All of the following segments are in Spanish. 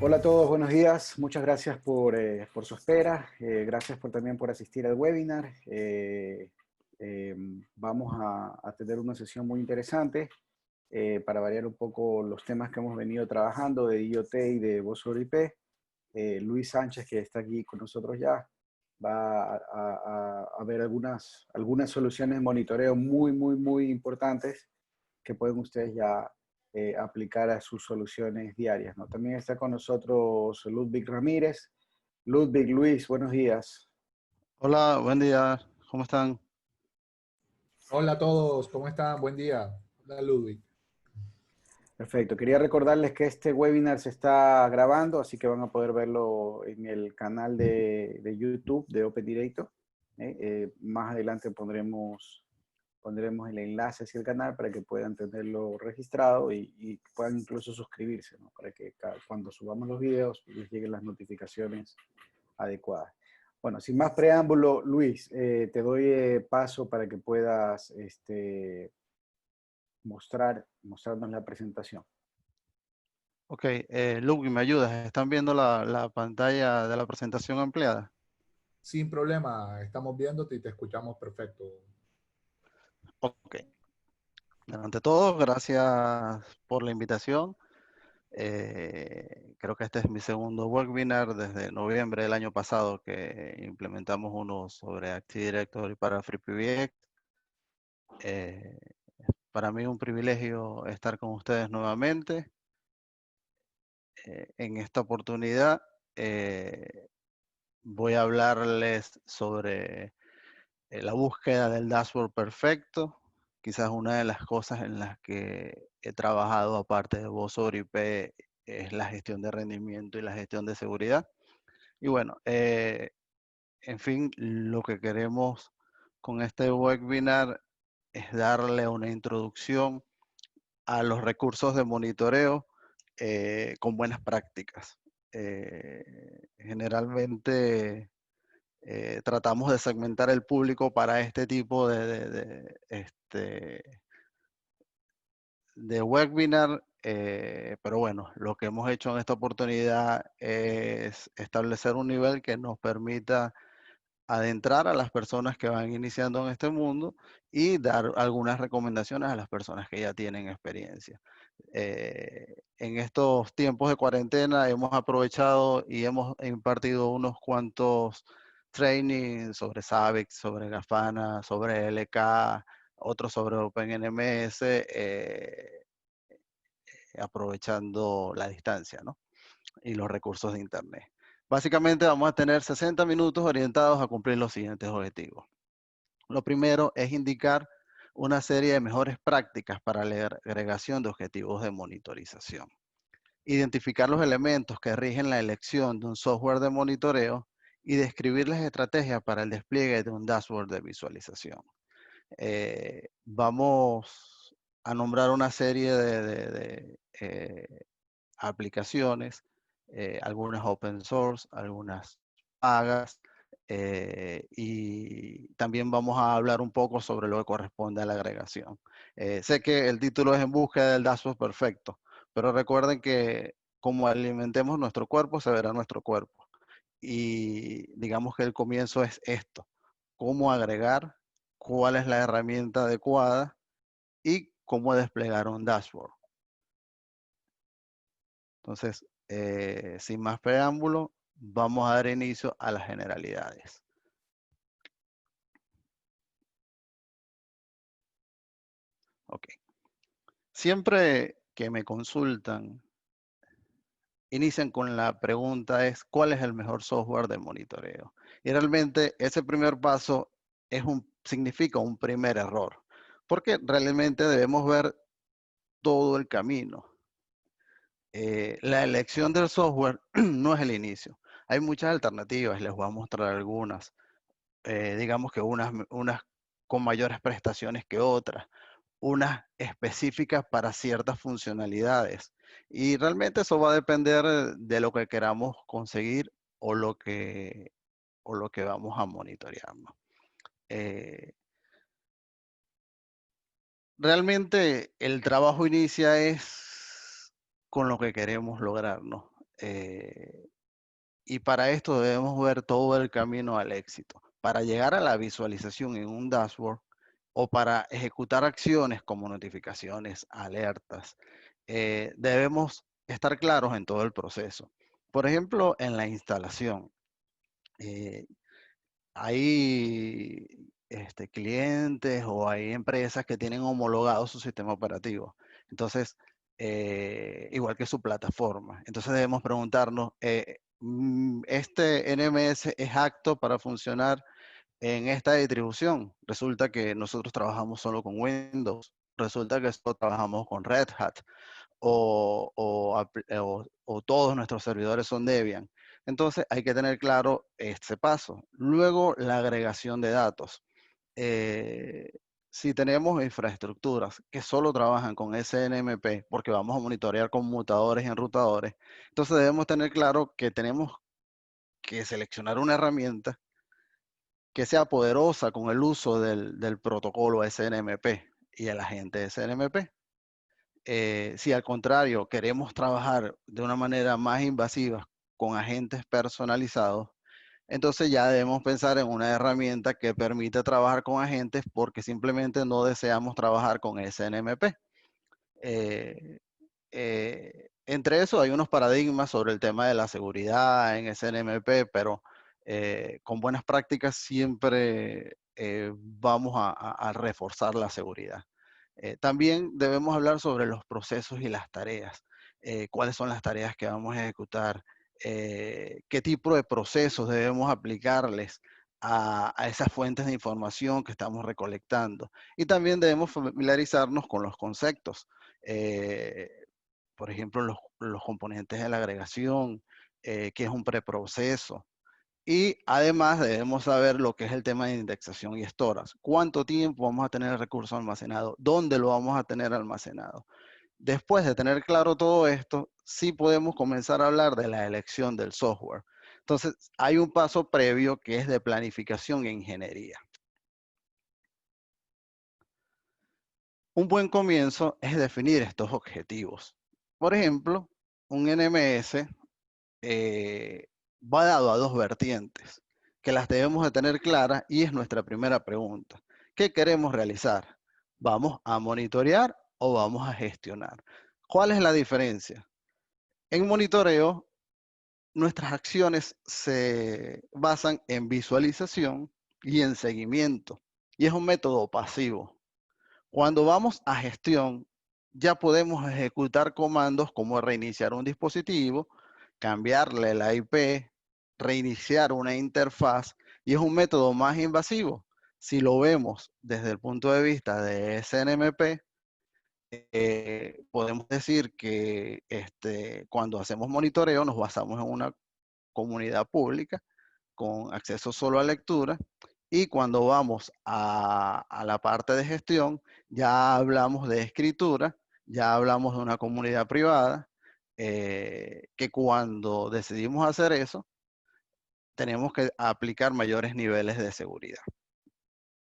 Hola a todos, buenos días. Muchas gracias por su espera. Gracias también por asistir al webinar. Eh, Vamos a tener una sesión muy interesante para variar un poco los temas que hemos venido trabajando de IoT y de voz sobre IP. Luis Sánchez, que está aquí con nosotros ya, va a ver algunas soluciones de monitoreo muy importantes que pueden ustedes ya aplicar a sus soluciones diarias, ¿no? También está con nosotros Ludwig Ramírez. Ludwig, Luis, buenos días. Hola, buen día. ¿Cómo están? Hola a todos, ¿cómo están? Buen día. Hola Ludwig. Perfecto. Quería recordarles que este webinar se está grabando, así que van a poder verlo en el canal de YouTube de Open Directo. Más adelante pondremos el enlace hacia el canal para que puedan tenerlo registrado y puedan incluso suscribirse, ¿no? Para que cuando subamos los videos les lleguen las notificaciones adecuadas. Bueno, sin más preámbulo, Luis, te doy paso para que puedas mostrarnos la presentación. Ok, Luke, ¿me ayudas? ¿Están viendo la pantalla de la presentación ampliada? Sin problema, estamos viéndote y te escuchamos perfecto. Ok. Ante todo, gracias por la invitación. Creo que este es mi segundo webinar desde noviembre del año pasado que implementamos uno sobre Active Directory para FreePBX. Eh, para mí un privilegio estar con ustedes nuevamente. En esta oportunidad voy a hablarles sobre la búsqueda del dashboard perfecto. Quizás una de las cosas en las que he trabajado aparte de voz sobre IP es la gestión de rendimiento y la gestión de seguridad. Y bueno, en fin, lo que queremos con este webinar es darle una introducción a los recursos de monitoreo con buenas prácticas. Generalmente tratamos de segmentar el público para este tipo de webinar, pero bueno, lo que hemos hecho en esta oportunidad es establecer un nivel que nos permita adentrar a las personas que van iniciando en este mundo y dar algunas recomendaciones a las personas que ya tienen experiencia. En estos tiempos de cuarentena hemos aprovechado y hemos impartido unos cuantos trainings sobre Savix, sobre Grafana, sobre LK, otros sobre OpenNMS, aprovechando la distancia, ¿no? Y los recursos de Internet. Básicamente vamos a tener 60 minutos orientados a cumplir los siguientes objetivos. Lo primero es indicar una serie de mejores prácticas para la agregación de objetivos de monitorización. Identificar los elementos que rigen la elección de un software de monitoreo y describir las estrategias para el despliegue de un dashboard de visualización. Vamos a nombrar una serie de aplicaciones, algunas open source, algunas pagas, y también vamos a hablar un poco sobre lo que corresponde a la agregación. Sé que el título es En búsqueda del dashboard perfecto, pero recuerden que como alimentemos nuestro cuerpo, se verá nuestro cuerpo. Y digamos que el comienzo es esto: cómo agregar, cuál es la herramienta adecuada y cómo desplegar un dashboard. Entonces, sin más preámbulo, vamos a dar inicio a las generalidades. Ok. Siempre que me consultan, inician con la pregunta es, ¿cuál es el mejor software de monitoreo? Y realmente ese primer paso significa un primer error, porque realmente debemos ver todo el camino. La elección del software no es el inicio. Hay muchas alternativas, les voy a mostrar algunas. Digamos que unas con mayores prestaciones que otras, unas específicas para ciertas funcionalidades. Y realmente eso va a depender de lo que queramos conseguir o lo que vamos a monitorear, ¿no? Realmente el trabajo inicia es con lo que queremos lograr, ¿no? Y para esto debemos ver todo el camino al éxito. Para llegar a la visualización en un dashboard o para ejecutar acciones como notificaciones, alertas, debemos estar claros en todo el proceso. Por ejemplo, en la instalación. Hay clientes o hay empresas que tienen homologado su sistema operativo. Entonces, igual que su plataforma. Entonces debemos preguntarnos, ¿este NMS es apto para funcionar en esta distribución? Resulta que nosotros trabajamos solo con Windows. Resulta que solo trabajamos con Red Hat o todos nuestros servidores son Debian. Entonces hay que tener claro este paso. Luego la agregación de datos. Si tenemos infraestructuras que solo trabajan con SNMP, porque vamos a monitorear conmutadores y enrutadores, entonces debemos tener claro que tenemos que seleccionar una herramienta que sea poderosa con el uso del protocolo SNMP y el agente SNMP. Si al contrario queremos trabajar de una manera más invasiva con agentes personalizados, entonces ya debemos pensar en una herramienta que permite trabajar con agentes porque simplemente no deseamos trabajar con SNMP. Entre eso hay unos paradigmas sobre el tema de la seguridad en SNMP, pero con buenas prácticas siempre vamos a reforzar la seguridad. También debemos hablar sobre los procesos y las tareas. ¿Cuáles son las tareas que vamos a ejecutar? ¿Qué tipo de procesos debemos aplicarles a esas fuentes de información que estamos recolectando? Y también debemos familiarizarnos con los conceptos. Eh, por ejemplo, los componentes de la agregación, qué es un preproceso. Y además debemos saber lo que es el tema de indexación y storage. ¿Cuánto tiempo vamos a tener el recurso almacenado? ¿Dónde lo vamos a tener almacenado? Después de tener claro todo esto, sí podemos comenzar a hablar de la elección del software. Entonces, hay un paso previo que es de planificación e ingeniería. Un buen comienzo es definir estos objetivos. Por ejemplo, un NMS va dado a dos vertientes que las debemos de tener claras y es nuestra primera pregunta. ¿Qué queremos realizar? ¿Vamos a monitorear o vamos a gestionar? ¿Cuál es la diferencia? En monitoreo, nuestras acciones se basan en visualización y en seguimiento y es un método pasivo. Cuando vamos a gestión, ya podemos ejecutar comandos como reiniciar un dispositivo, cambiarle la IP, reiniciar una interfaz, y es un método más invasivo. Si lo vemos desde el punto de vista de SNMP, podemos decir que cuando hacemos monitoreo nos basamos en una comunidad pública con acceso solo a lectura. Y cuando vamos a la parte de gestión, ya hablamos de escritura, ya hablamos de una comunidad privada, que cuando decidimos hacer eso, tenemos que aplicar mayores niveles de seguridad.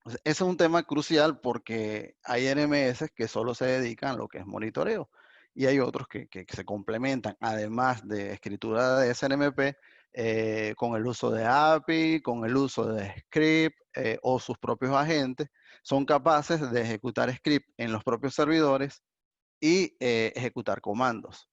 Ese es un tema crucial porque hay NMS que solo se dedican a lo que es monitoreo y hay otros que se complementan, además de escritura de SNMP, con el uso de API, con el uso de script o sus propios agentes, son capaces de ejecutar script en los propios servidores y ejecutar comandos.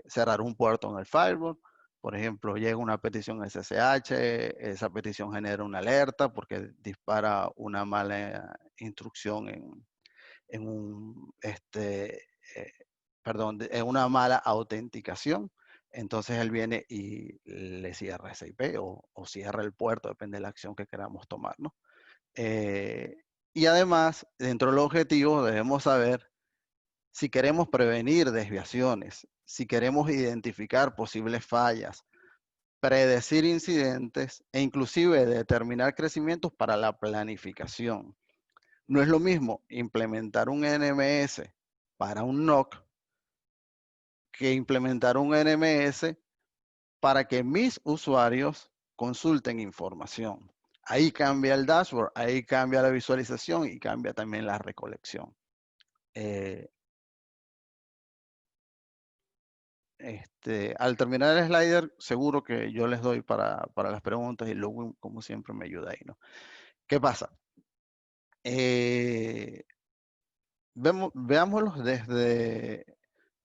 Cerrar un puerto en el firewall, por ejemplo, llega una petición SSH, esa petición genera una alerta porque dispara una mala instrucción en en una mala autenticación. Entonces él viene y le cierra esa IP o cierra el puerto, depende de la acción que queramos tomar, ¿no? Y además, dentro del objetivo debemos saber si queremos prevenir desviaciones, si queremos identificar posibles fallas, predecir incidentes e inclusive determinar crecimientos para la planificación. No es lo mismo implementar un NMS para un NOC que implementar un NMS para que mis usuarios consulten información. Ahí cambia el dashboard, ahí cambia la visualización y cambia también la recolección. Al terminar el slider, seguro que yo les doy para las preguntas y luego, como siempre, me ayuda ahí, ¿no? ¿Qué pasa? Veámoslos desde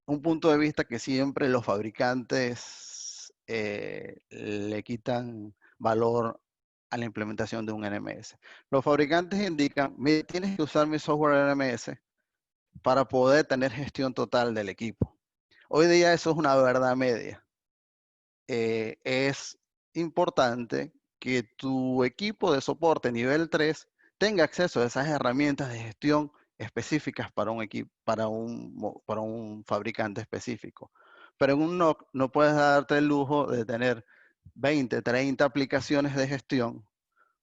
un punto de vista que siempre los fabricantes le quitan valor a la implementación de un NMS. Los fabricantes indican, mira, tienes que usar mi software NMS para poder tener gestión total del equipo. Hoy día eso es una verdad media. Es importante que tu equipo de soporte nivel 3 tenga acceso a esas herramientas de gestión específicas para un equipo, para un fabricante específico. Pero en un NOC no puedes darte el lujo de tener 20, 30 aplicaciones de gestión,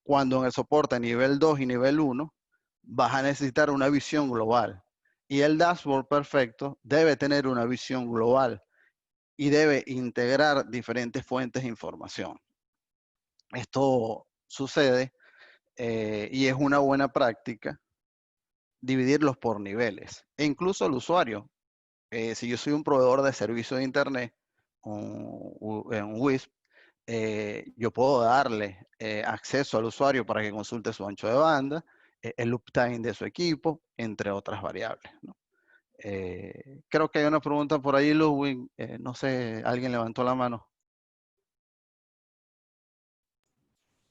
cuando en el soporte nivel 2 y nivel 1 vas a necesitar una visión global. Y el dashboard perfecto debe tener una visión global y debe integrar diferentes fuentes de información. Esto sucede y es una buena práctica dividirlos por niveles. E incluso el usuario, si yo soy un proveedor de servicio de Internet, un WISP, yo puedo darle acceso al usuario para que consulte su ancho de banda, el uptime de su equipo, entre otras variables, ¿no? Creo que hay una pregunta por ahí, Ludwig. No sé, alguien levantó la mano.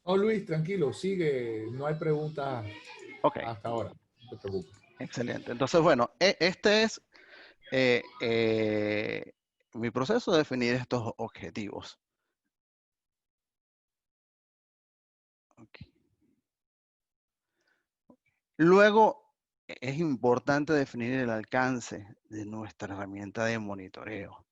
No, Luis, tranquilo, sigue, no hay preguntas Ok, hasta ahora, no te preocupes. excelente. Entonces, bueno, este es mi proceso de definir estos objetivos. Okay. Luego, es importante definir el alcance de nuestra herramienta de monitoreo.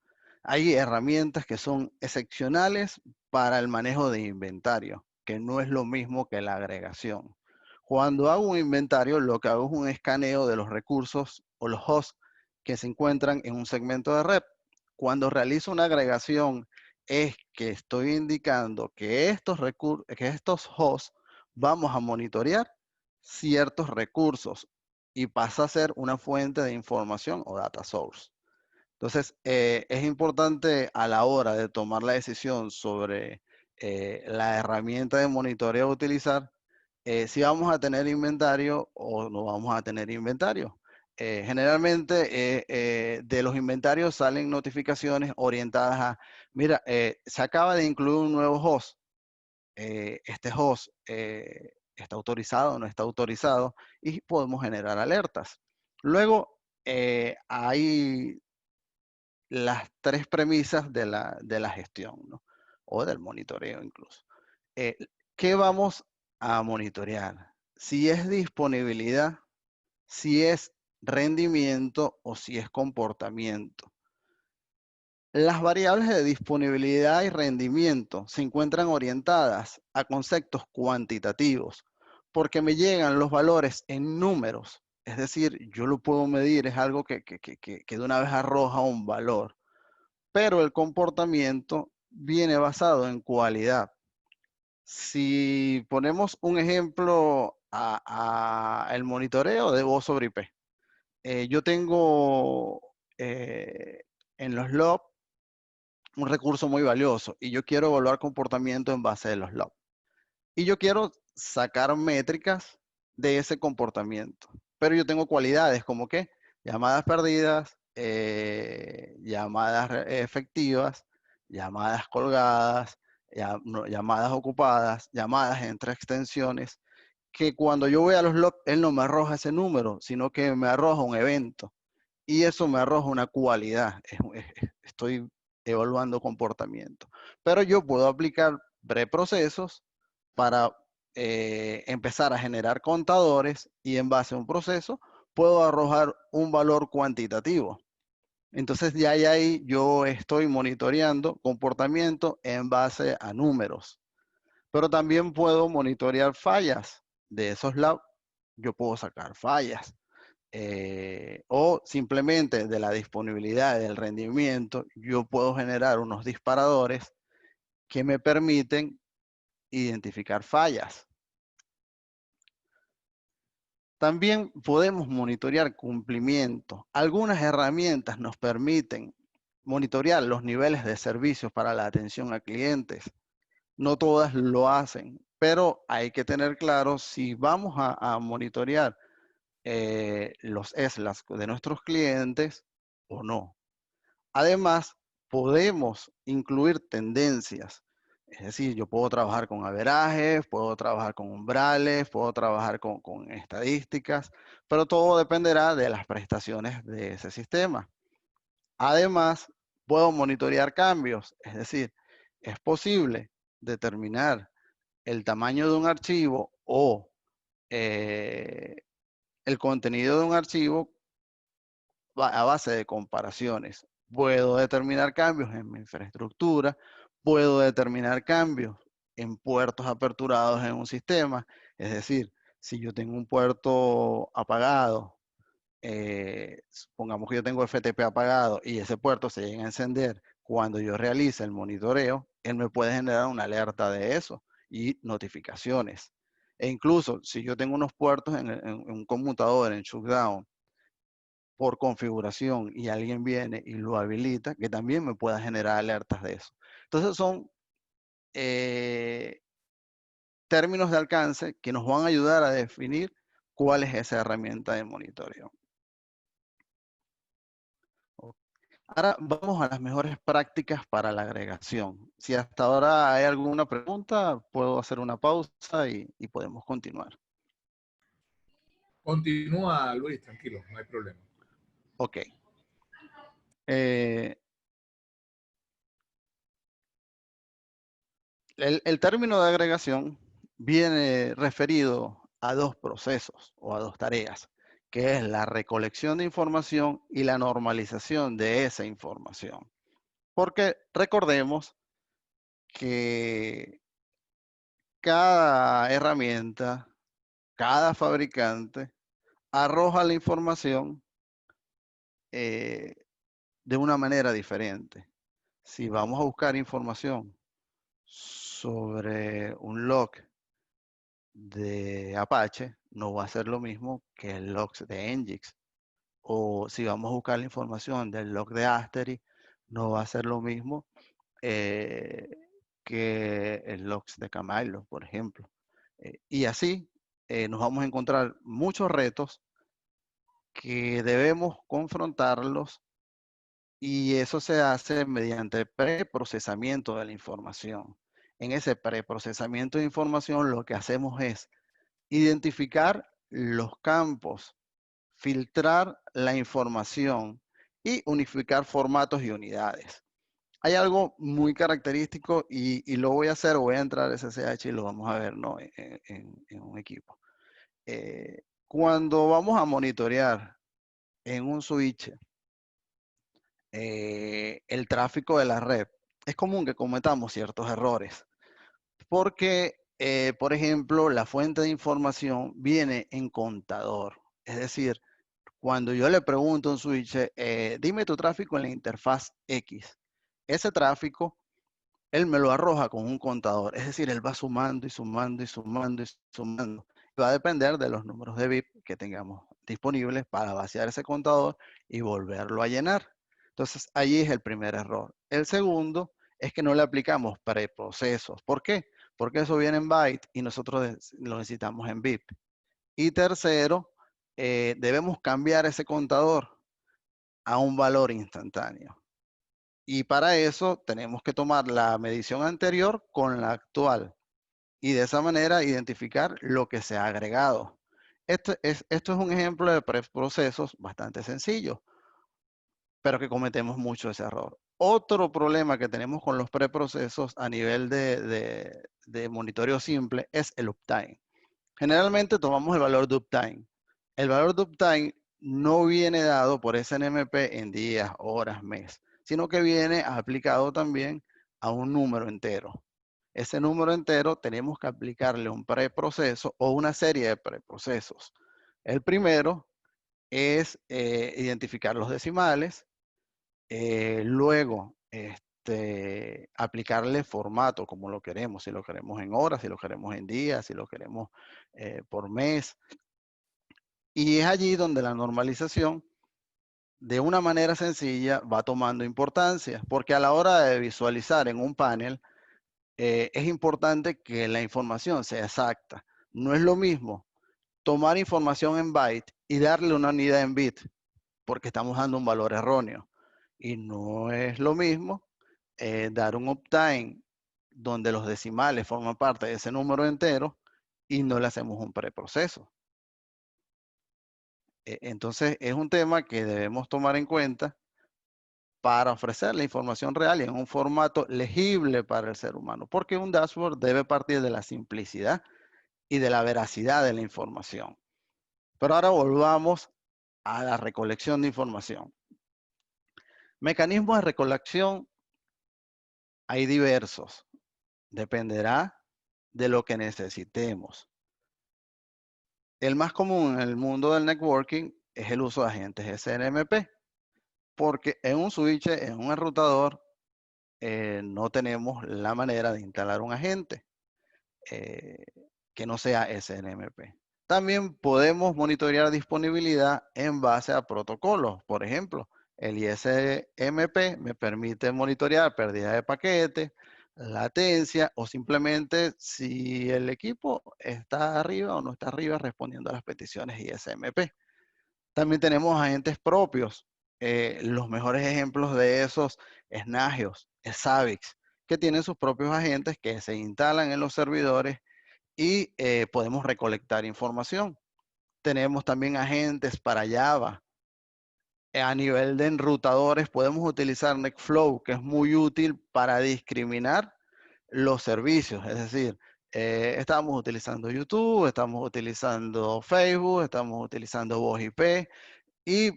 Hay herramientas que son excepcionales para el manejo de inventario, que no es lo mismo que la agregación. Cuando hago un inventario, lo que hago es un escaneo de los recursos o los hosts que se encuentran en un segmento de red. Cuando realizo una agregación, es que estoy indicando que estos hosts vamos a monitorear ciertos recursos y pasa a ser una fuente de información o data source. Entonces, es importante a la hora de tomar la decisión sobre la herramienta de monitoreo a utilizar, si vamos a tener inventario o no vamos a tener inventario. Generalmente, de los inventarios salen notificaciones orientadas a, mira, se acaba de incluir un nuevo host. Este host está autorizado o no está autorizado y podemos generar alertas. Luego, hay las tres premisas de la gestión, ¿no? O del monitoreo incluso. ¿Qué vamos a monitorear? Si es disponibilidad, si es rendimiento o si es comportamiento. Las variables de disponibilidad y rendimiento se encuentran orientadas a conceptos cuantitativos porque me llegan los valores en números. Es decir, yo lo puedo medir, es algo que de una vez arroja un valor. Pero el comportamiento viene basado en cualidad. Si ponemos un ejemplo a el monitoreo de voz sobre IP. Yo tengo en los logs un recurso muy valioso y yo quiero evaluar comportamiento en base de los logs. Y yo quiero sacar métricas de ese comportamiento. Pero yo tengo cualidades como que llamadas perdidas, llamadas efectivas, llamadas colgadas, llamadas ocupadas, llamadas entre extensiones, que cuando yo voy a los logs, él no me arroja ese número, sino que me arroja un evento. Y eso me arroja una cualidad. Estoy evaluando comportamiento. Pero yo puedo aplicar preprocesos para empezar a generar contadores y en base a un proceso puedo arrojar un valor cuantitativo. Entonces ya ahí yo estoy monitoreando comportamiento en base a números. Pero también puedo monitorear fallas de esos logs. Yo puedo sacar fallas. O simplemente de la disponibilidad del rendimiento, yo puedo generar unos disparadores que me permiten identificar fallas. También podemos monitorear cumplimiento. Algunas herramientas nos permiten monitorear los niveles de servicios para la atención a clientes. No todas lo hacen, pero hay que tener claro si vamos a monitorear los SLAs de nuestros clientes o no. Además, podemos incluir tendencias. Es decir, yo puedo trabajar con averajes, puedo trabajar con umbrales, puedo trabajar con estadísticas, pero todo dependerá de las prestaciones de ese sistema. Además, puedo monitorear cambios. Es decir, es posible determinar el tamaño de un archivo o el contenido de un archivo a base de comparaciones. Puedo determinar cambios en mi infraestructura, puedo determinar cambios en puertos aperturados en un sistema. Es decir, si yo tengo un puerto apagado, supongamos que yo tengo FTP apagado y ese puerto se llega a encender cuando yo realice el monitoreo, él me puede generar una alerta de eso y notificaciones. E incluso si yo tengo unos puertos en un conmutador en shutdown por configuración y alguien viene y lo habilita, que también me pueda generar alertas de eso. Entonces son términos de alcance que nos van a ayudar a definir cuál es esa herramienta de monitoreo. Ahora vamos a las mejores prácticas para la agregación. Si hasta ahora hay alguna pregunta, puedo hacer una pausa y podemos continuar. Continúa, Luis, tranquilo, no hay problema. Ok. El término de agregación viene referido a dos procesos o a dos tareas, que es la recolección de información y la normalización de esa información. Porque recordemos que cada herramienta, cada fabricante arroja la información de una manera diferente. Si vamos a buscar información sobre un log de Apache, no va a ser lo mismo que el log de Nginx. O si vamos a buscar la información del log de Astery, no va a ser lo mismo que el log de Camailo, por ejemplo. Y así nos vamos a encontrar muchos retos que debemos confrontarlos, y eso se hace mediante el preprocesamiento de la información. En ese preprocesamiento de información lo que hacemos es identificar los campos, filtrar la información y unificar formatos y unidades. Hay algo muy característico y lo voy a hacer, voy a entrar a SSH y lo vamos a ver, ¿no? en un equipo. Cuando vamos a monitorear en un switch el tráfico de la red, es común que cometamos ciertos errores. Porque, por ejemplo, la fuente de información viene en contador. Es decir, cuando yo le pregunto a un switch, dime tu tráfico en la interfaz X, ese tráfico, él me lo arroja con un contador. Es decir, él va sumando y sumando y sumando y sumando. Va a depender de los números de bit que tengamos disponibles para vaciar ese contador y volverlo a llenar. Entonces, ahí es el primer error. El segundo es que no le aplicamos preprocesos. ¿Por qué? Porque eso viene en byte y nosotros lo necesitamos en bit. Y tercero, debemos cambiar ese contador a un valor instantáneo. Y para eso tenemos que tomar la medición anterior con la actual. Y de esa manera identificar lo que se ha agregado. Esto es un ejemplo de preprocesos bastante sencillo, pero que cometemos mucho ese error. Otro problema que tenemos con los preprocesos a nivel de monitoreo simple es el uptime. Generalmente tomamos el valor de uptime. El valor de uptime no viene dado por SNMP en días, horas, mes, sino que viene aplicado también a un número entero. Ese número entero tenemos que aplicarle un preproceso o una serie de preprocesos. El primero es identificar los decimales, luego aplicarle formato como lo queremos, si lo queremos en horas, si lo queremos en días, si lo queremos por mes. Y es allí donde la normalización de una manera sencilla va tomando importancia, porque a la hora de visualizar en un panel, es importante que la información sea exacta. No es lo mismo tomar información en byte y darle una unidad en bit, porque estamos dando un valor erróneo. Y no es lo mismo dar un uptime donde los decimales forman parte de ese número entero y no le hacemos un preproceso. Entonces, es un tema que debemos tomar en cuenta para ofrecer la información real y en un formato legible para el ser humano, porque un dashboard debe partir de la simplicidad y de la veracidad de la información. Pero ahora volvamos a la recolección de información. Mecanismos de recolección hay diversos, dependerá de lo que necesitemos. El más común en el mundo del networking es el uso de agentes SNMP, porque en un switch, en un enrutador, no tenemos la manera de instalar un agente que no sea SNMP. También podemos monitorear disponibilidad en base a protocolos. Por ejemplo, el ISMP me permite monitorear pérdida de paquetes, latencia o simplemente si el equipo está arriba o no está arriba respondiendo a las peticiones ISMP. También tenemos agentes propios. Los mejores ejemplos de esos es Nagios, es Savix, que tienen sus propios agentes que se instalan en los servidores y podemos recolectar información. Tenemos también agentes para Java. A nivel de enrutadores podemos utilizar Nextflow, que es muy útil para discriminar los servicios. Es decir, estamos utilizando YouTube, estamos utilizando Facebook, estamos utilizando voz IP y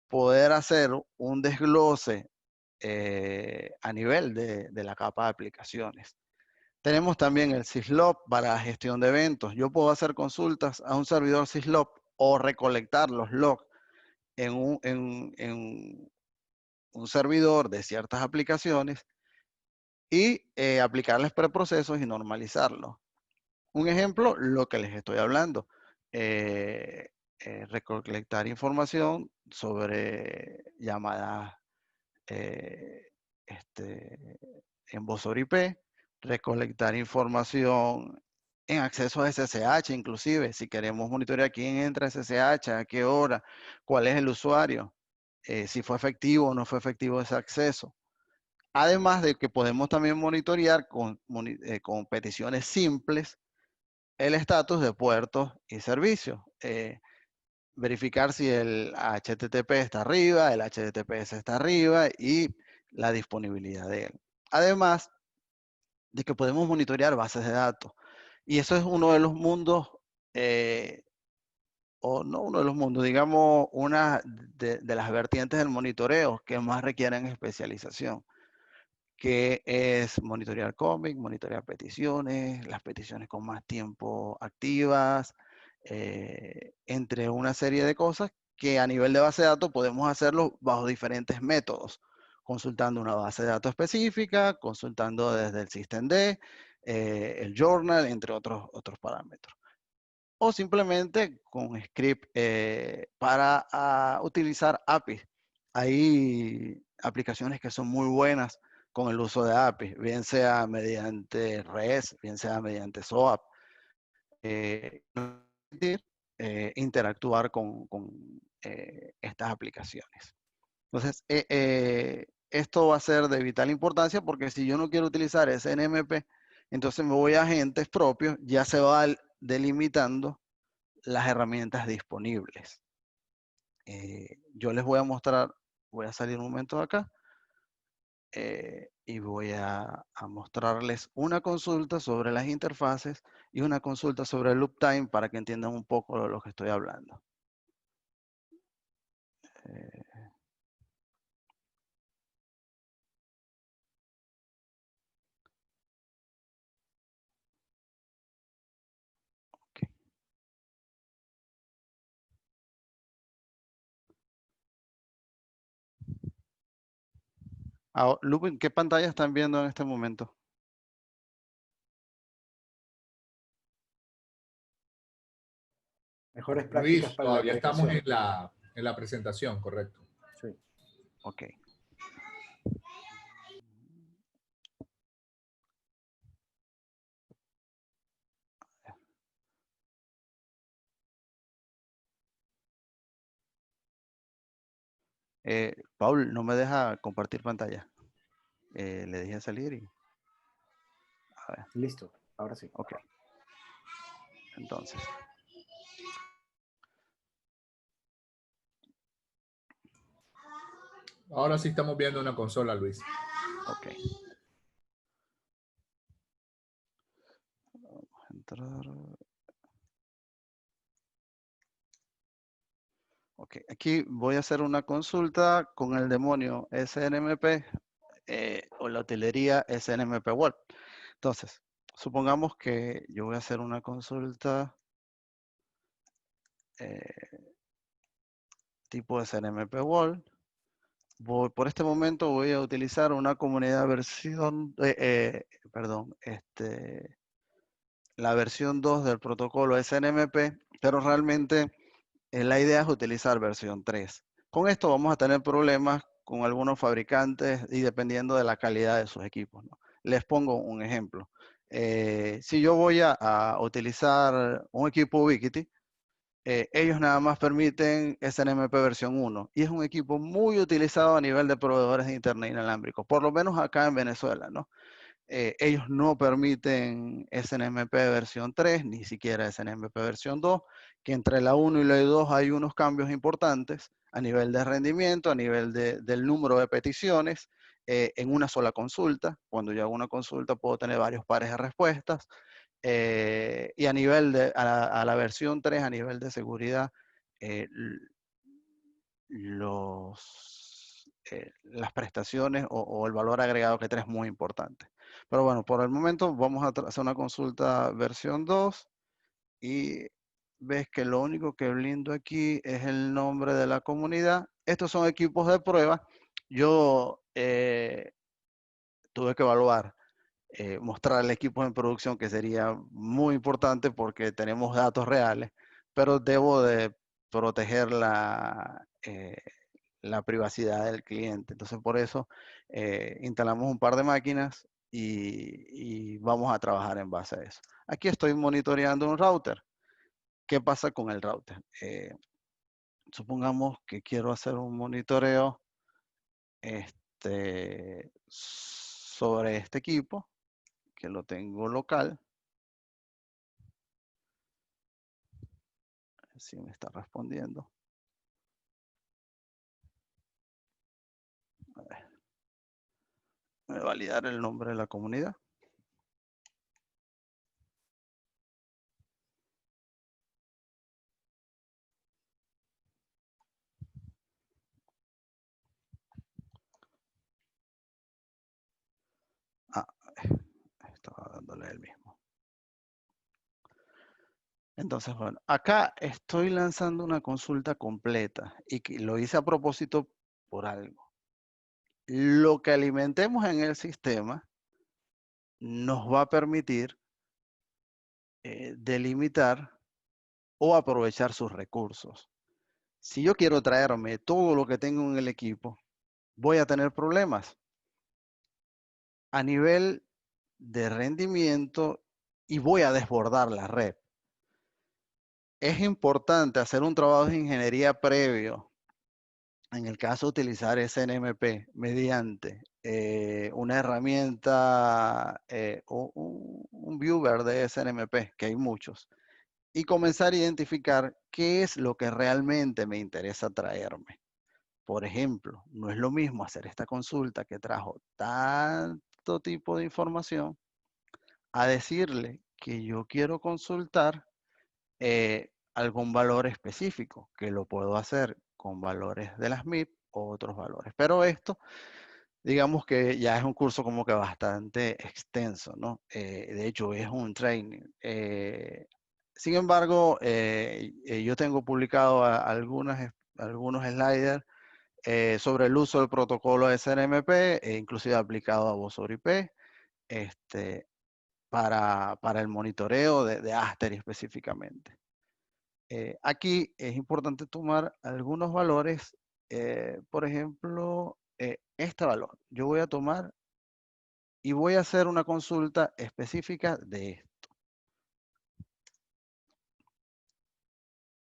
poder hacer un desglose a nivel de la capa de aplicaciones. Tenemos también el Syslog para gestión de eventos. Yo puedo hacer consultas a un servidor Syslog o recolectar los logs en un servidor de ciertas aplicaciones y aplicarles preprocesos y normalizarlos. Un ejemplo, lo que les estoy hablando. Recolectar información sobre llamadas en voz sobre IP, recolectar información en acceso a SSH, inclusive, si queremos monitorear quién entra a SSH, a qué hora, cuál es el usuario, si fue efectivo o no fue efectivo ese acceso. Además de que podemos también monitorear con peticiones simples el estatus de puertos y servicios. Verificar si el HTTP está arriba, el HTTPS está arriba y la disponibilidad de él. Además de que podemos monitorear bases de datos. Y eso es uno de los mundos, o no uno de los mundos, digamos, una de las vertientes del monitoreo que más requieren especialización, que es monitorear cómic, monitorear peticiones, las peticiones con más tiempo activas, entre una serie de cosas que a nivel de base de datos podemos hacerlo bajo diferentes métodos, consultando una base de datos específica, consultando desde el systemd, el journal, entre otros parámetros. O simplemente con script para utilizar APIs. Hay aplicaciones que son muy buenas con el uso de APIs, bien sea mediante REST, bien sea mediante SOAP. Interactuar con estas aplicaciones. Entonces, esto va a ser de vital importancia porque si yo no quiero utilizar SNMP, entonces me voy a agentes propios, ya se va delimitando las herramientas disponibles. Yo les voy a mostrar, voy a salir un momento de acá y voy a mostrarles una consulta sobre las interfaces y una consulta sobre el loop time para que entiendan un poco de lo que estoy hablando. Okay. Lupin, ¿qué pantalla están viendo en este momento? Mejores prácticas Luis, para la todavía estamos creación. en la presentación, correcto. Sí. Ok. Paul, no me deja compartir pantalla. Le dije salir y... A ver, Listo, ahora sí. ok. Entonces, Ahora sí estamos viendo una consola, Luis. ok. Vamos a entrar. Ok, aquí voy a hacer una consulta con el demonio SNMP o la utilería SNMP Wall. Entonces, supongamos que yo voy a hacer una consulta tipo SNMP Wall. Por este momento voy a utilizar una comunidad versión, perdón, la versión 2 del protocolo SNMP, pero realmente la idea es utilizar versión 3. Con esto vamos a tener problemas con algunos fabricantes y dependiendo de la calidad de sus equipos, ¿no? Les pongo un ejemplo. Si yo voy a utilizar un equipo Ubiquiti, ellos nada más permiten SNMP versión 1 y es un equipo muy utilizado a nivel de proveedores de internet inalámbrico, por lo menos acá en Venezuela, ¿no? Ellos no permiten SNMP versión 3, ni siquiera SNMP versión 2, que entre la 1 y la 2 hay unos cambios importantes a nivel de rendimiento, a nivel del número de peticiones, en una sola consulta. Cuando yo hago una consulta puedo tener varios pares de respuestas. Y a nivel a la versión 3, a nivel de seguridad, las prestaciones o el valor agregado que trae es muy importante. Pero bueno, por el momento vamos a hacer una consulta versión 2 y ves que lo único que blindo aquí es el nombre de la comunidad. Estos son equipos de prueba. Yo tuve que evaluar, mostrar el equipo en producción, que sería muy importante porque tenemos datos reales, pero debo de proteger la privacidad del cliente. Entonces, por eso instalamos un par de máquinas y vamos a trabajar en base a eso. Aquí estoy monitoreando un router. ¿Qué pasa con el router? Supongamos que quiero hacer un monitoreo sobre este equipo, que lo tengo local. A ver si me está respondiendo. A ver. Voy a validar el nombre de la comunidad. Ah, estaba dándole el mismo. Entonces, bueno, acá estoy lanzando una consulta completa y que lo hice a propósito por algo. Lo que alimentemos en el sistema nos va a permitir delimitar o aprovechar sus recursos. Si yo quiero traerme todo lo que tengo en el equipo, voy a tener problemas a nivel de rendimiento y voy a desbordar la red. Es importante hacer un trabajo de ingeniería previo. En el caso de utilizar SNMP mediante una herramienta o un viewer de SNMP, que hay muchos, y comenzar a identificar qué es lo que realmente me interesa traerme. Por ejemplo, no es lo mismo hacer esta consulta que trajo tanto tipo de información a decirle que yo quiero consultar algún valor específico, que lo puedo hacer con valores de las MIP o otros valores. Pero esto, digamos que ya es un curso como que bastante extenso, ¿no? De hecho, es un training. Sin embargo, yo tengo publicado algunos sliders sobre el uso del protocolo SNMP, inclusive aplicado a voz sobre IP, para el monitoreo de Aster específicamente. Aquí es importante tomar algunos valores por ejemplo, este valor. Yo voy a tomar y voy a hacer una consulta específica de esto.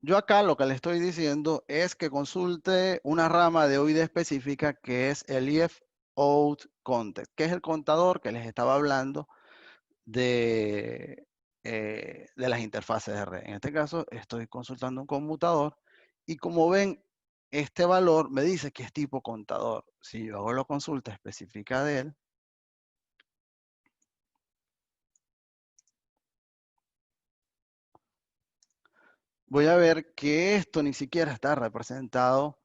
Yo acá lo que le estoy diciendo es que consulte una rama de OID específica que es el if out context, que es el contador que les estaba hablando de las interfaces de red. En este caso estoy consultando un conmutador y como ven, este valor me dice que es tipo contador. Si yo hago la consulta específica de él, voy a ver que esto ni siquiera está representado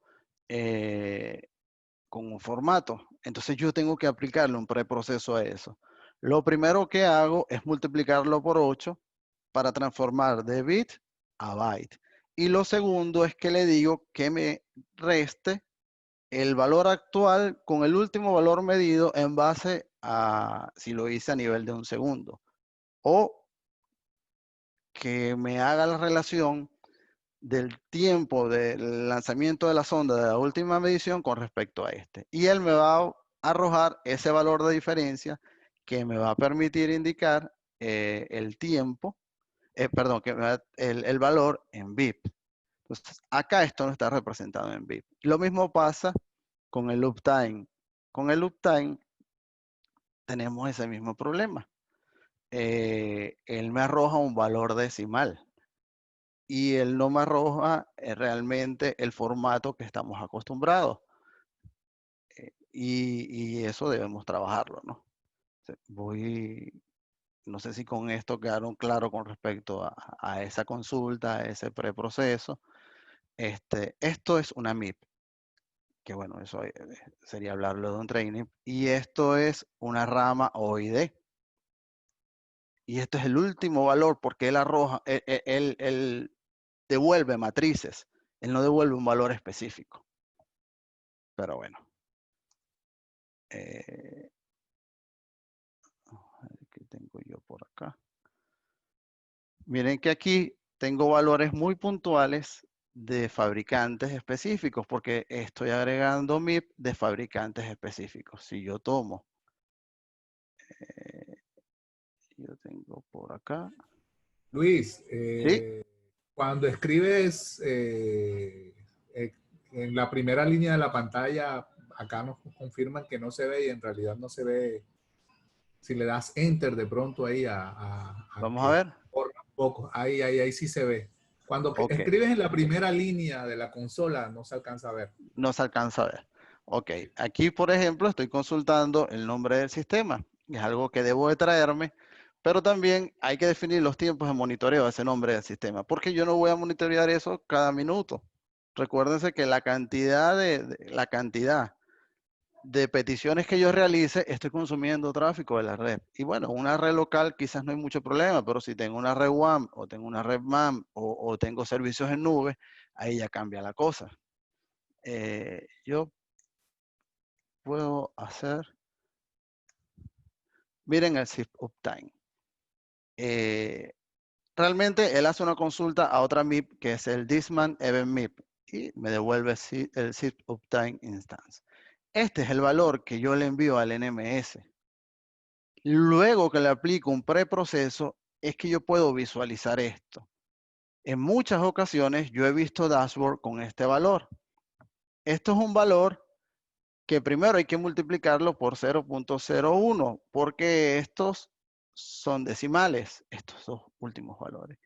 con un formato. Entonces yo tengo que aplicarle un preproceso a eso. Lo primero que hago es multiplicarlo por 8 para transformar de bit a byte. Y lo segundo es que le digo que me reste el valor actual con el último valor medido en base a si lo hice a nivel de un segundo. O que me haga la relación del tiempo del lanzamiento de la sonda de la última medición con respecto a este. Y él me va a arrojar ese valor de diferencia que me va a permitir indicar el tiempo, perdón, que me va, el valor en BIP. Entonces, acá esto no está representado en BIP. Lo mismo pasa con el loop time. Con el loop time tenemos ese mismo problema. Él me arroja un valor decimal y él no me arroja realmente el formato que estamos acostumbrados. Y eso debemos trabajarlo, ¿no? No sé si con esto quedaron claro con respecto a esa consulta, a ese preproceso. Esto es una MIP, que bueno, eso sería hablarlo de un training. Y esto es una rama OID. Y esto es el último valor porque él arroja, él devuelve matrices. Él no devuelve un valor específico. Pero bueno. ¿Qué tengo yo por acá? Miren que aquí tengo valores muy puntuales de fabricantes específicos porque estoy agregando MIP de fabricantes específicos. Si yo tomo, yo tengo por acá. Luis, ¿Sí? cuando escribes en la primera línea de la pantalla, acá nos confirman que no se ve y en realidad no se ve. Si le das enter de pronto ahí a Vamos a que ver. corra un poco, ahí sí se ve. Cuando Ok. escribes en la primera línea de la consola no se alcanza a ver. No se alcanza a ver. Ok. Aquí, por ejemplo, estoy consultando el nombre del sistema. Es algo que debo de traerme. Pero también hay que definir los tiempos de monitoreo de ese nombre del sistema. Porque yo no voy a monitorear eso cada minuto. Recuérdense que la cantidad de peticiones que yo realice, estoy consumiendo tráfico de la red. Y bueno, una red local quizás no hay mucho problema, pero si tengo una red WAN o tengo una red MAN o tengo servicios en nube, ahí ya cambia la cosa. Yo puedo hacer, miren el zip uptime. Realmente él hace una consulta a otra MIP que es el Disman Event MIP y me devuelve el zip uptime instance. Este es el valor que yo le envío al NMS. Luego que le aplico un preproceso, es que yo puedo visualizar esto. En muchas ocasiones yo he visto dashboard con este valor. Esto es un valor que primero hay que multiplicarlo por 0.01 porque estos son decimales, estos dos últimos valores.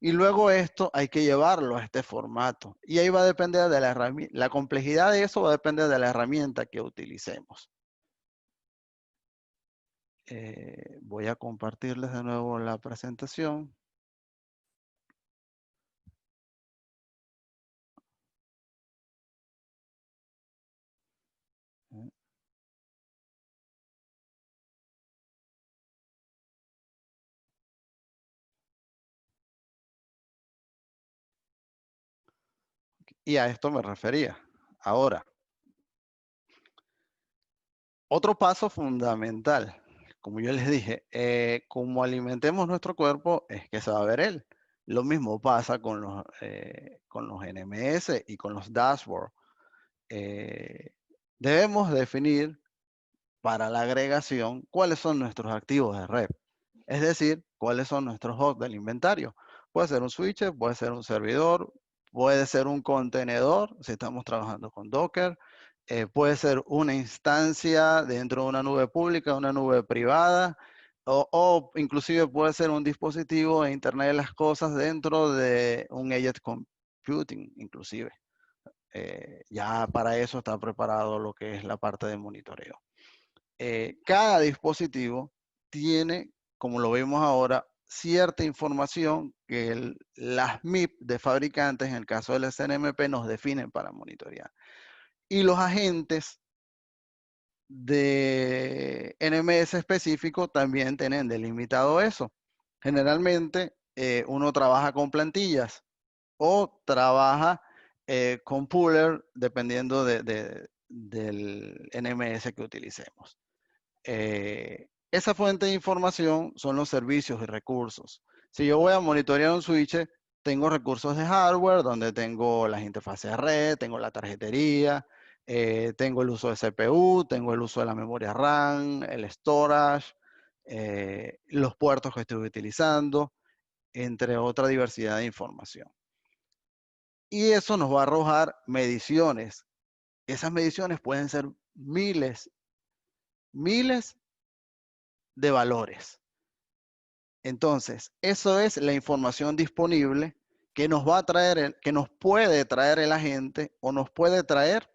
Y luego esto hay que llevarlo a este formato. Y ahí va a depender de la herramienta. La complejidad de eso va a depender de la herramienta que utilicemos. Voy a compartirles de nuevo la presentación. Y a esto me refería. Ahora, otro paso fundamental, como yo les dije, como alimentemos nuestro cuerpo, es que se va a ver él. Lo mismo pasa con los NMS y con los dashboards. debemos definir para la agregación cuáles son nuestros activos de red. Es decir, cuáles son nuestros hosts del inventario. Puede ser un switch, puede ser un servidor, puede ser un contenedor, si estamos trabajando con Docker, puede ser una instancia dentro de una nube pública, una nube privada, o inclusive puede ser un dispositivo de Internet de las Cosas dentro de un edge computing, inclusive. Ya para eso está preparado lo que es la parte de monitoreo. Cada dispositivo tiene, como lo vemos ahora, cierta información que las MIP de fabricantes, en el caso del SNMP, nos definen para monitorear. Y los agentes de NMS específico también tienen delimitado eso. Generalmente uno trabaja con plantillas o trabaja con Pooler dependiendo del NMS que utilicemos. Esa fuente de información son los servicios y recursos. Si yo voy a monitorear un switch, tengo recursos de hardware donde tengo las interfaces de red, tengo la tarjetería, tengo el uso de CPU, tengo el uso de la memoria RAM, el storage, los puertos que estoy utilizando, entre otra diversidad de información. Y eso nos va a arrojar mediciones. Esas mediciones pueden ser miles de valores. Entonces, eso es la información disponible que nos va a traer, que nos puede traer el agente o nos puede traer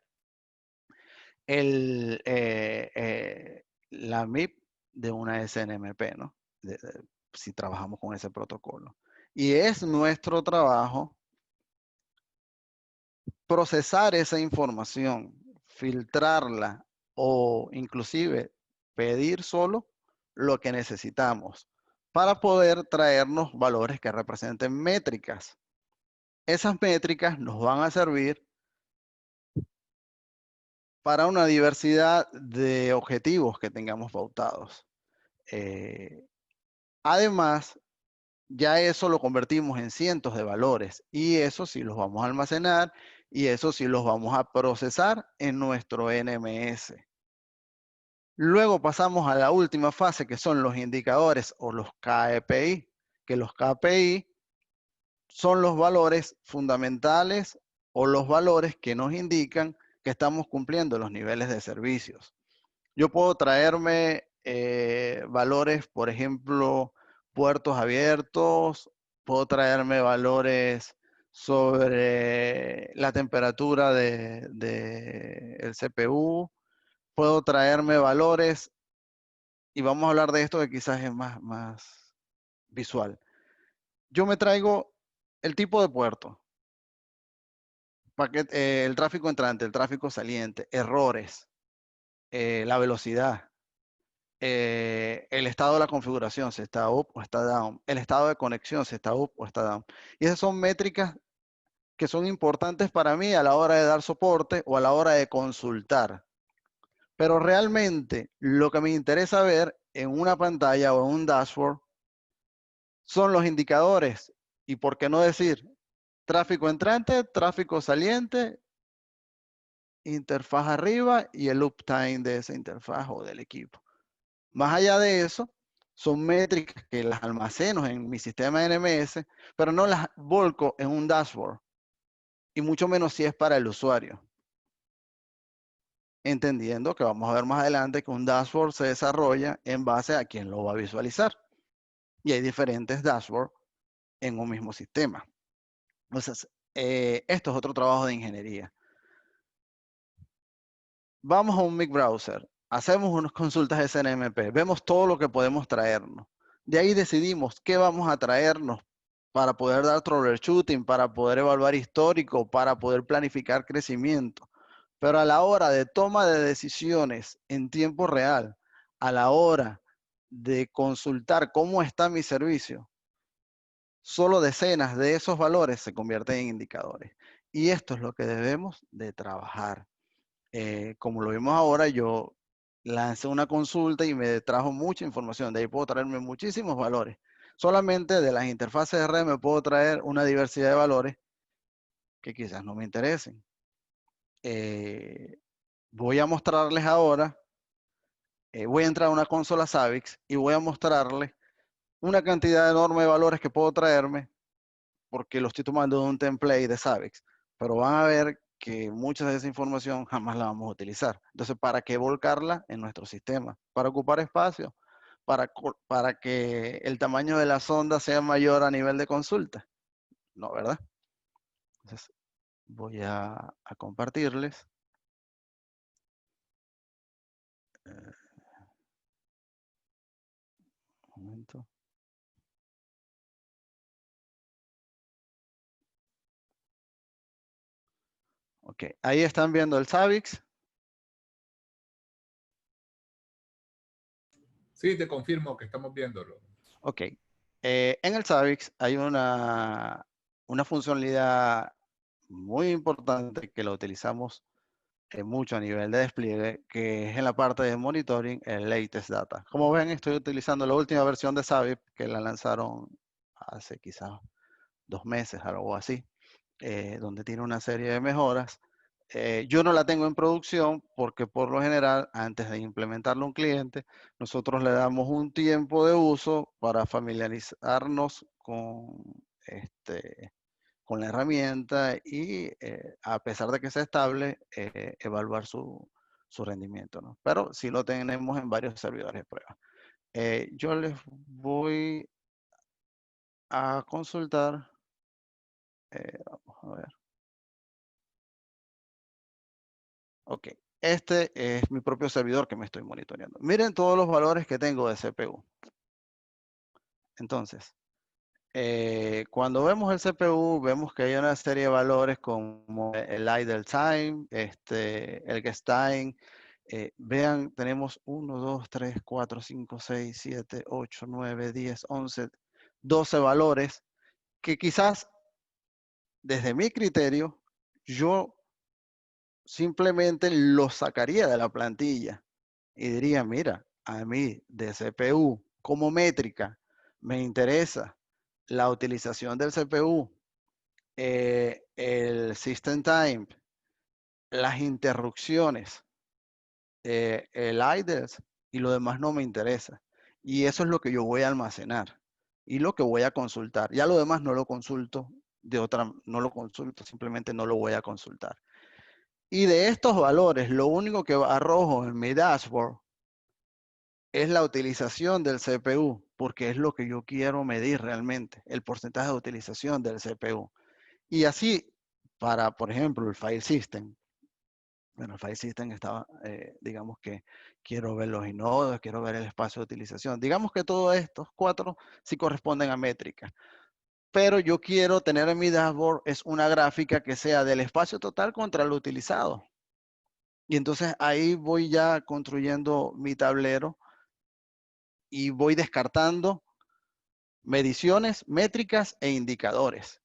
la MIP de una SNMP, ¿no? Si trabajamos con ese protocolo. Y es nuestro trabajo procesar esa información, filtrarla o inclusive pedir solo lo que necesitamos para poder traernos valores que representen métricas. Esas métricas nos van a servir para una diversidad de objetivos que tengamos pautados. Además, ya eso lo convertimos en cientos de valores y eso sí los vamos a almacenar y eso sí los vamos a procesar en nuestro NMS. Luego pasamos a la última fase, que son los indicadores o los KPI, que los KPI son los valores fundamentales o los valores que nos indican que estamos cumpliendo los niveles de servicios. Yo puedo traerme valores, por ejemplo, puertos abiertos, puedo traerme valores sobre la temperatura del CPU, puedo traerme valores, y vamos a hablar de esto que quizás es más visual. Yo me traigo el tipo de puerto, el tráfico entrante, el tráfico saliente, errores, la velocidad, el estado de la configuración, si está up o está down, el estado de conexión, si está up o está down. Y esas son métricas que son importantes para mí a la hora de dar soporte o a la hora de consultar. Pero realmente lo que me interesa ver en una pantalla o en un dashboard son los indicadores. Y por qué no decir tráfico entrante, tráfico saliente, interfaz arriba y el uptime de esa interfaz o del equipo. Más allá de eso, son métricas que las almaceno en mi sistema de NMS, pero no las volco en un dashboard. Y mucho menos si es para el usuario. Entendiendo que vamos a ver más adelante que un dashboard se desarrolla en base a quién lo va a visualizar. Y hay diferentes dashboards en un mismo sistema. Entonces, esto es otro trabajo de ingeniería. Vamos a un Mic Browser, hacemos unas consultas de SNMP, vemos todo lo que podemos traernos. De ahí decidimos qué vamos a traernos para poder dar troubleshooting, para poder evaluar histórico, para poder planificar crecimiento. Pero a la hora de toma de decisiones en tiempo real, a la hora de consultar cómo está mi servicio, solo decenas de esos valores se convierten en indicadores. Y esto es lo que debemos de trabajar. Como lo vimos ahora, yo lancé una consulta y me trajo mucha información. De ahí puedo traerme muchísimos valores. Solamente de las interfaces de red me puedo traer una diversidad de valores que quizás no me interesen. voy a mostrarles ahora, voy a entrar a una consola Savix y voy a mostrarles una cantidad enorme de valores que puedo traerme porque lo estoy tomando de un template de Savix, pero van a ver que mucha de esa información jamás la vamos a utilizar. Entonces, ¿para qué volcarla en nuestro sistema? Para ocupar espacio, para que el tamaño de la sonda sea mayor a nivel de consulta. No, ¿verdad? Entonces, voy a compartirles. Un momento. Ok, ahí están viendo el Savix. Sí, te confirmo que estamos viéndolo. Ok. En el Savix hay una funcionalidad muy importante que lo utilizamos mucho a nivel de despliegue, que es en la parte de monitoring, el latest data. Como ven, estoy utilizando la última versión de Savix que la lanzaron hace quizás 2 meses, algo así, donde tiene una serie de mejoras. Yo no la tengo en producción porque por lo general, antes de implementarlo a un cliente, nosotros le damos un tiempo de uso para familiarizarnos con la herramienta y a pesar de que sea estable, evaluar su rendimiento, ¿no? Pero sí lo tenemos en varios servidores de prueba. Yo les voy a consultar. Vamos a ver. Ok, este es mi propio servidor que me estoy monitoreando. Miren todos los valores que tengo de CPU. Entonces, cuando vemos el CPU, vemos que hay una serie de valores como el idle time, el guest time. Vean, tenemos 1, 2, 3, 4, 5, 6, 7, 8, 9, 10, 11, 12 valores que quizás desde mi criterio yo simplemente los sacaría de la plantilla y diría, mira, a mí de CPU como métrica me interesa la utilización del CPU, el system time, las interrupciones, el idles y lo demás no me interesa. Y eso es lo que yo voy a almacenar y lo que voy a consultar. Ya lo demás no lo consulto no lo consulto, simplemente no lo voy a consultar. Y de estos valores, lo único que arrojo en mi dashboard es la utilización del CPU, porque es lo que yo quiero medir realmente, el porcentaje de utilización del CPU. Y así, para, por ejemplo, el file system. Bueno, el file system estaba, digamos que quiero ver los inodos, quiero ver el espacio de utilización. Digamos que todos estos 4 sí corresponden a métricas. Pero yo quiero tener en mi dashboard es una gráfica que sea del espacio total contra lo utilizado. Y entonces ahí voy ya construyendo mi tablero y voy descartando mediciones, métricas e indicadores.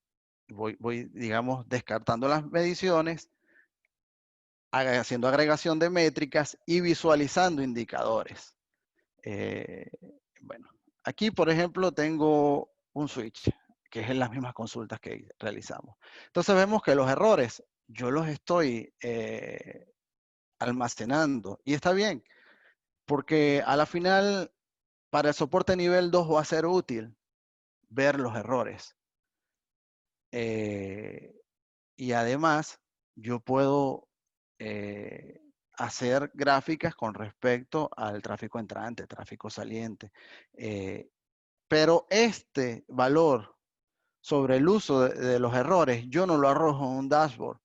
Voy, digamos, descartando las mediciones, haciendo agregación de métricas y visualizando indicadores. Eh, bueno, aquí, por ejemplo, tengo un switch, que es en las mismas consultas que realizamos. Entonces vemos que los errores, yo los estoy almacenando. Y está bien, porque a la final, para el soporte nivel 2 va a ser útil ver los errores. Y además, yo puedo hacer gráficas con respecto al tráfico entrante, tráfico saliente. Pero este valor sobre el uso de los errores, yo no lo arrojo en un dashboard,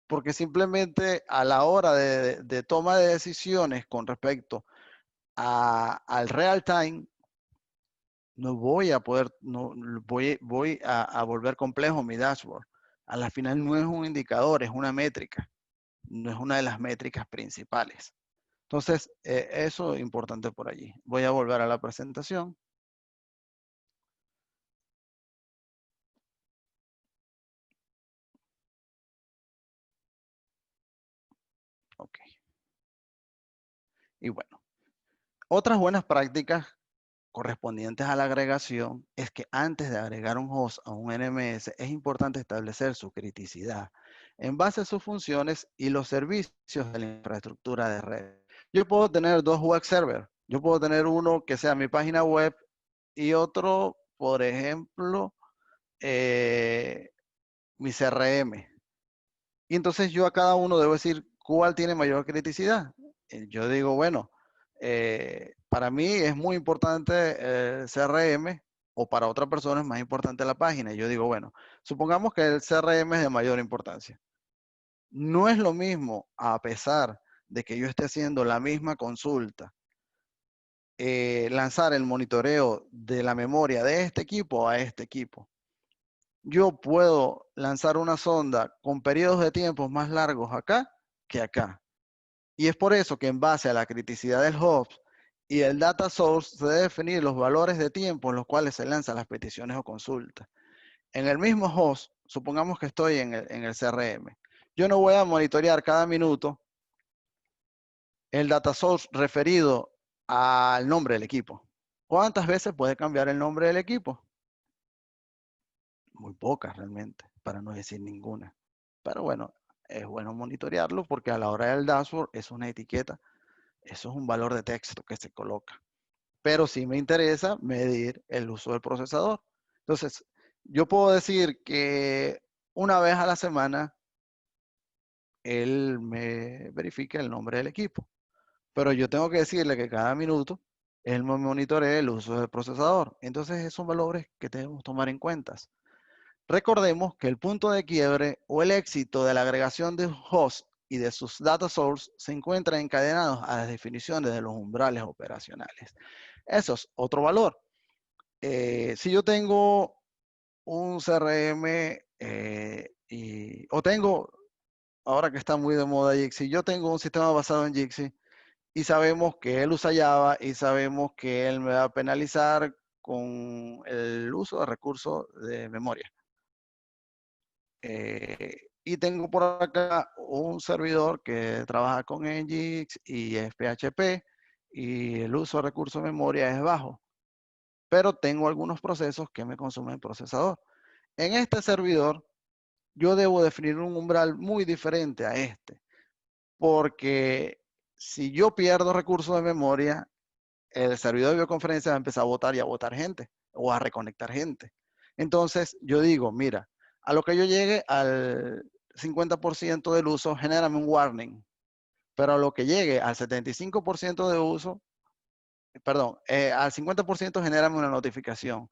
porque simplemente a la hora de toma de decisiones con respecto al real time, no voy a poder, no, voy a volver complejo mi dashboard. A la final no es un indicador, es una métrica. No es una de las métricas principales. Entonces, eso es importante por allí. Voy a volver a la presentación. Ok. Y bueno, otras buenas prácticas correspondientes a la agregación es que antes de agregar un host a un NMS es importante establecer su criticidad en base a sus funciones y los servicios de la infraestructura de red. Yo puedo tener dos web servers. Yo puedo tener uno que sea mi página web y otro, por ejemplo, mi CRM. Y entonces yo a cada uno debo decir cuál tiene mayor criticidad. Yo digo, bueno, para mí es muy importante el CRM o para otra persona es más importante la página. Y yo digo, bueno, supongamos que el CRM es de mayor importancia. No es lo mismo, a pesar de que yo esté haciendo la misma consulta, lanzar el monitoreo de la memoria de este equipo a este equipo. Yo puedo lanzar una sonda con periodos de tiempo más largos acá que acá. Y es por eso que en base a la criticidad del host y el data source se debe definir los valores de tiempo en los cuales se lanzan las peticiones o consultas. En el mismo host, supongamos que estoy en el CRM, yo no voy a monitorear cada minuto el data source referido al nombre del equipo. ¿Cuántas veces puede cambiar el nombre del equipo? Muy pocas realmente, para no decir ninguna. Pero bueno, es bueno monitorearlo porque a la hora del dashboard es una etiqueta, eso es un valor de texto que se coloca. Pero sí me interesa medir el uso del procesador. Entonces, yo puedo decir que una vez a la semana él me verifica el nombre del equipo. Pero yo tengo que decirle que cada minuto él me monitorea el uso del procesador. Entonces, esos son valores que debemos tomar en cuenta. Recordemos que el punto de quiebre o el éxito de la agregación de un host y de sus data source se encuentra encadenados a las definiciones de los umbrales operacionales. Eso es otro valor. Si yo tengo un CRM o tengo, ahora que está muy de moda Jitsi, yo tengo un sistema basado en Jitsi y sabemos que él usa Java y sabemos que él me va a penalizar con el uso de recursos de memoria. Y tengo por acá un servidor que trabaja con Nginx y es PHP y el uso de recursos de memoria es bajo. Pero tengo algunos procesos que me consumen procesador. En este servidor, yo debo definir un umbral muy diferente a este. Porque si yo pierdo recursos de memoria, el servidor de videoconferencia va a empezar a votar y a votar gente o a reconectar gente. Entonces, yo digo, mira, a lo que yo llegue al 50% del uso, genérame un warning. Pero a lo que llegue al 75% de uso, perdón, al 50% genérame una notificación.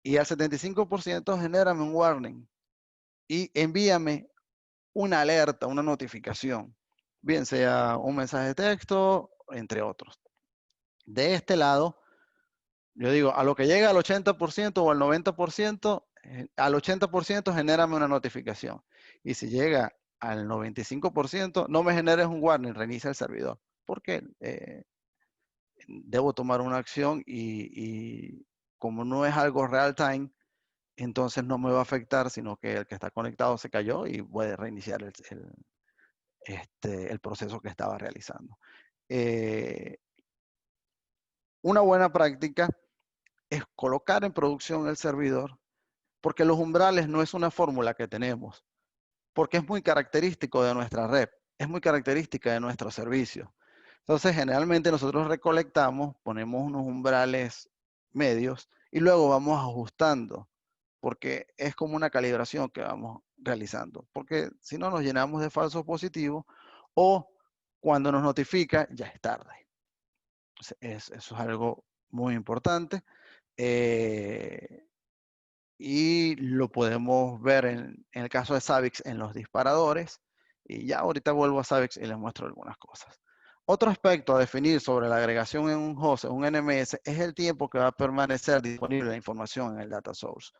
Y al 75% genérame un warning. Y envíame una alerta, una notificación. Bien sea un mensaje de texto, entre otros. De este lado, yo digo, a lo que llega al 80% o al 90%, al 80% genérame una notificación. Y si llega al 95%, no me generes un warning, reinicia el servidor. Porque debo tomar una acción y como no es algo real time, entonces no me va a afectar, sino que el que está conectado se cayó y puede reiniciar el proceso que estaba realizando. Una buena práctica es colocar en producción el servidor, porque los umbrales no es una fórmula que tenemos, porque es muy característico de nuestra red, es muy característica de nuestro servicio. Entonces, generalmente nosotros recolectamos, ponemos unos umbrales medios y luego vamos ajustando, porque es como una calibración que vamos realizando, porque si no nos llenamos de falsos positivos o cuando nos notifica ya es tarde. Eso es algo muy importante. Y lo podemos ver en el caso de Zabbix en los disparadores. Y ya ahorita vuelvo a Zabbix y les muestro algunas cosas. Otro aspecto a definir sobre la agregación en un host, en un NMS, es el tiempo que va a permanecer disponible la información en el data source.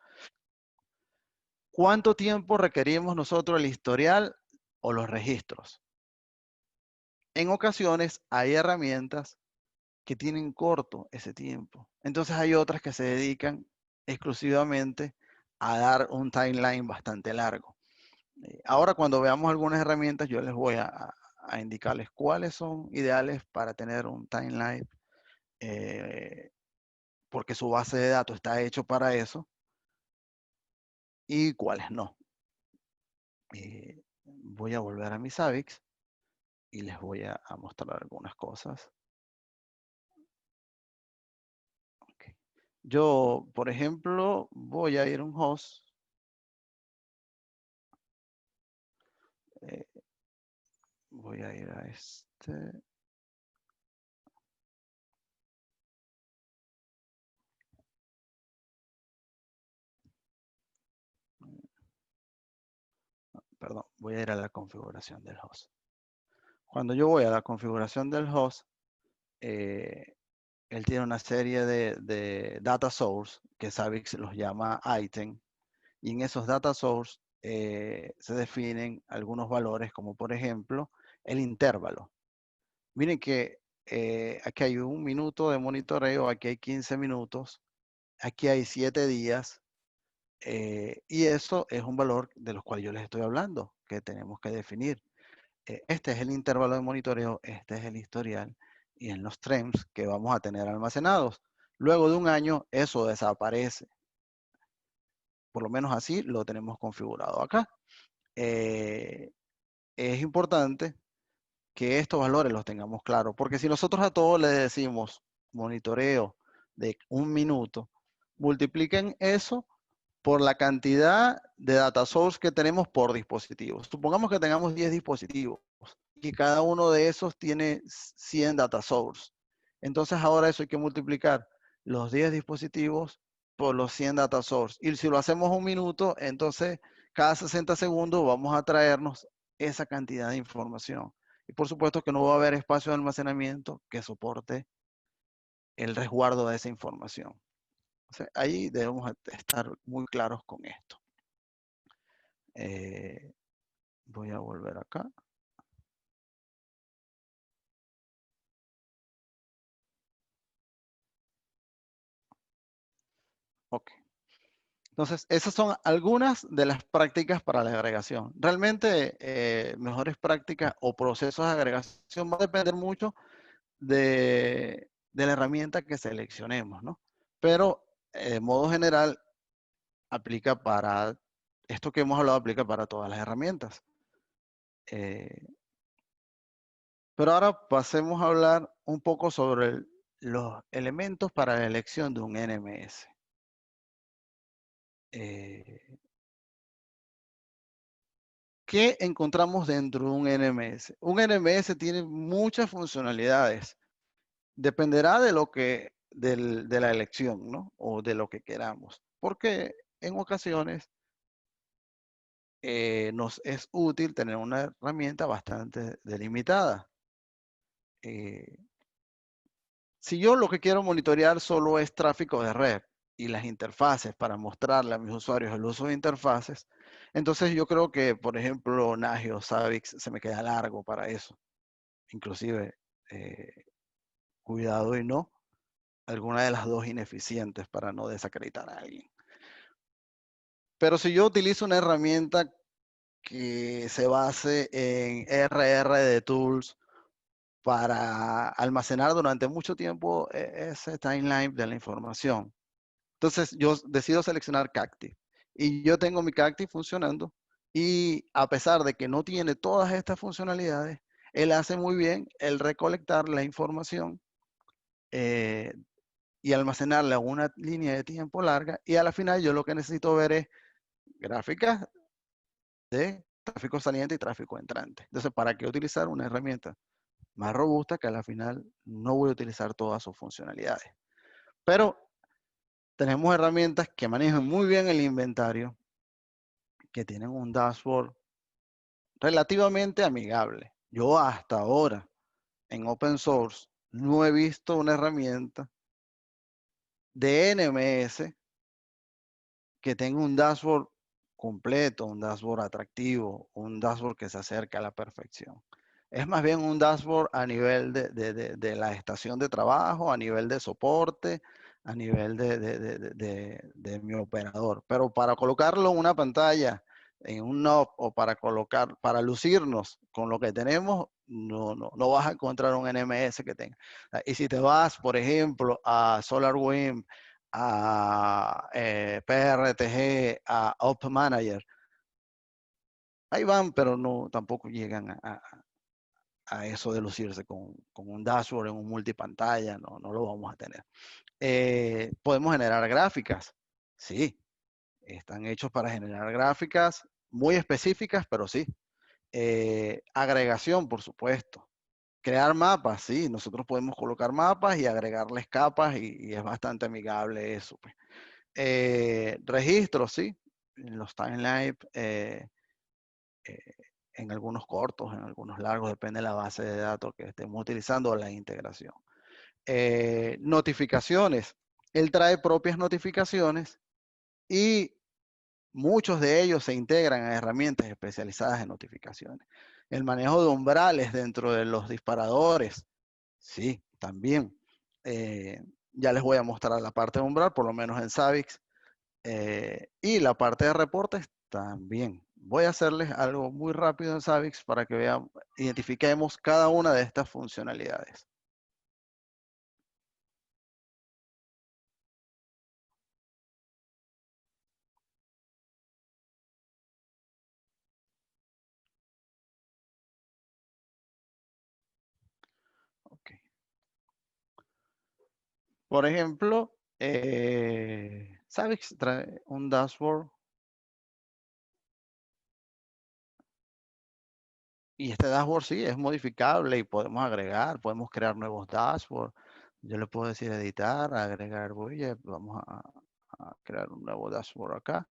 ¿Cuánto tiempo requerimos nosotros el historial o los registros? En ocasiones hay herramientas que tienen corto ese tiempo. Entonces hay otras que se dedican exclusivamente a dar un timeline bastante largo. Ahora cuando veamos algunas herramientas, yo les voy a indicarles cuáles son ideales para tener un timeline porque su base de datos está hecho para eso, y cuáles no. Voy a volver a mi Zabbix y les voy a mostrar algunas cosas. Okay. Yo, por ejemplo, voy a ir a un host. Voy a ir a este. Perdón, voy a ir a la configuración del host. Cuando yo voy a la configuración del host, él tiene una serie de data source que Zabbix los llama item, y en esos data source se definen algunos valores, como por ejemplo el intervalo. Miren que aquí hay 1 minuto de monitoreo, aquí hay 15 minutos, aquí hay 7 días, y eso es un valor de los cuales yo les estoy hablando, que tenemos que definir. Este es el intervalo de monitoreo, este es el historial, y en los trends que vamos a tener almacenados. Luego de un año, eso desaparece. Por lo menos así lo tenemos configurado acá. Es importante que estos valores los tengamos claros, porque si nosotros a todos le decimos monitoreo de 1 minuto, multipliquen eso por la cantidad de data source que tenemos por dispositivo. Supongamos que tengamos 10 dispositivos y cada uno de esos tiene 100 data source. Entonces ahora eso hay que multiplicar los 10 dispositivos por los 100 data source. Y si lo hacemos 1 minuto, entonces cada 60 segundos vamos a traernos esa cantidad de información. Y por supuesto que no va a haber espacio de almacenamiento que soporte el resguardo de esa información. O sea, ahí debemos estar muy claros con esto. Voy a volver acá. Ok. Entonces, esas son algunas de las prácticas para la agregación. Realmente, mejores prácticas o procesos de agregación va a depender mucho de la herramienta que seleccionemos, ¿no? Pero, de modo general, aplica para, esto que hemos hablado aplica para todas las herramientas. Pero ahora pasemos a hablar un poco sobre los elementos para la elección de un NMS. ¿Qué encontramos dentro de un NMS? Un NMS tiene muchas funcionalidades. Dependerá de lo que, de la elección, ¿no? O de lo que queramos. Porque en ocasiones nos es útil tener una herramienta bastante delimitada. Si yo lo que quiero monitorear solo es tráfico de red y las interfaces para mostrarle a mis usuarios el uso de interfaces, entonces yo creo que, por ejemplo, Nagios o Zabbix se me queda largo para eso. Inclusive, cuidado y no, alguna de las dos ineficientes para no desacreditar a alguien. Pero si yo utilizo una herramienta que se base en RR de tools para almacenar durante mucho tiempo ese timeline de la información. Entonces yo decido seleccionar Cacti y yo tengo mi Cacti funcionando, y a pesar de que no tiene todas estas funcionalidades, él hace muy bien el recolectar la información y almacenarla en una línea de tiempo larga, y a la final yo lo que necesito ver es gráficas de tráfico saliente y tráfico entrante. Entonces, ¿para qué utilizar una herramienta más robusta que a la final no voy a utilizar todas sus funcionalidades? Pero tenemos herramientas que manejan muy bien el inventario, que tienen un dashboard relativamente amigable. Yo hasta ahora en open source no he visto una herramienta de NMS que tenga un dashboard completo, un dashboard atractivo, un dashboard que se acerca a la perfección. Es más bien un dashboard a nivel de la estación de trabajo, a nivel de soporte, a nivel de mi operador. Pero para colocarlo en una pantalla, en un knob, o para lucirnos con lo que tenemos, no vas a encontrar un NMS que tenga. Y si te vas, por ejemplo, a SolarWind, a PRTG, a Op Manager, ahí van, pero no, tampoco llegan a eso de lucirse con un dashboard en un multipantalla, no lo vamos a tener. Podemos generar gráficas, sí, están hechos para generar gráficas muy específicas, pero sí. Agregación, por supuesto. Crear mapas, sí, nosotros podemos colocar mapas y agregarles capas y es bastante amigable eso, pues. Registros, sí, en los timelines, en algunos cortos, en algunos largos, depende de la base de datos que estemos utilizando o la integración. Notificaciones, él trae propias notificaciones y muchos de ellos se integran a herramientas especializadas en notificaciones. El manejo de umbrales dentro de los disparadores, sí, también. Ya les voy a mostrar la parte de umbral, por lo menos en Zabbix. Y la parte de reportes también. Voy a hacerles algo muy rápido en Zabbix para que vean, identifiquemos cada una de estas funcionalidades. Ok. Por ejemplo, Zabbix trae un dashboard. Y este dashboard sí es modificable y podemos agregar, podemos crear nuevos dashboards. Yo le puedo decir editar, agregar widget. Vamos a crear un nuevo dashboard acá.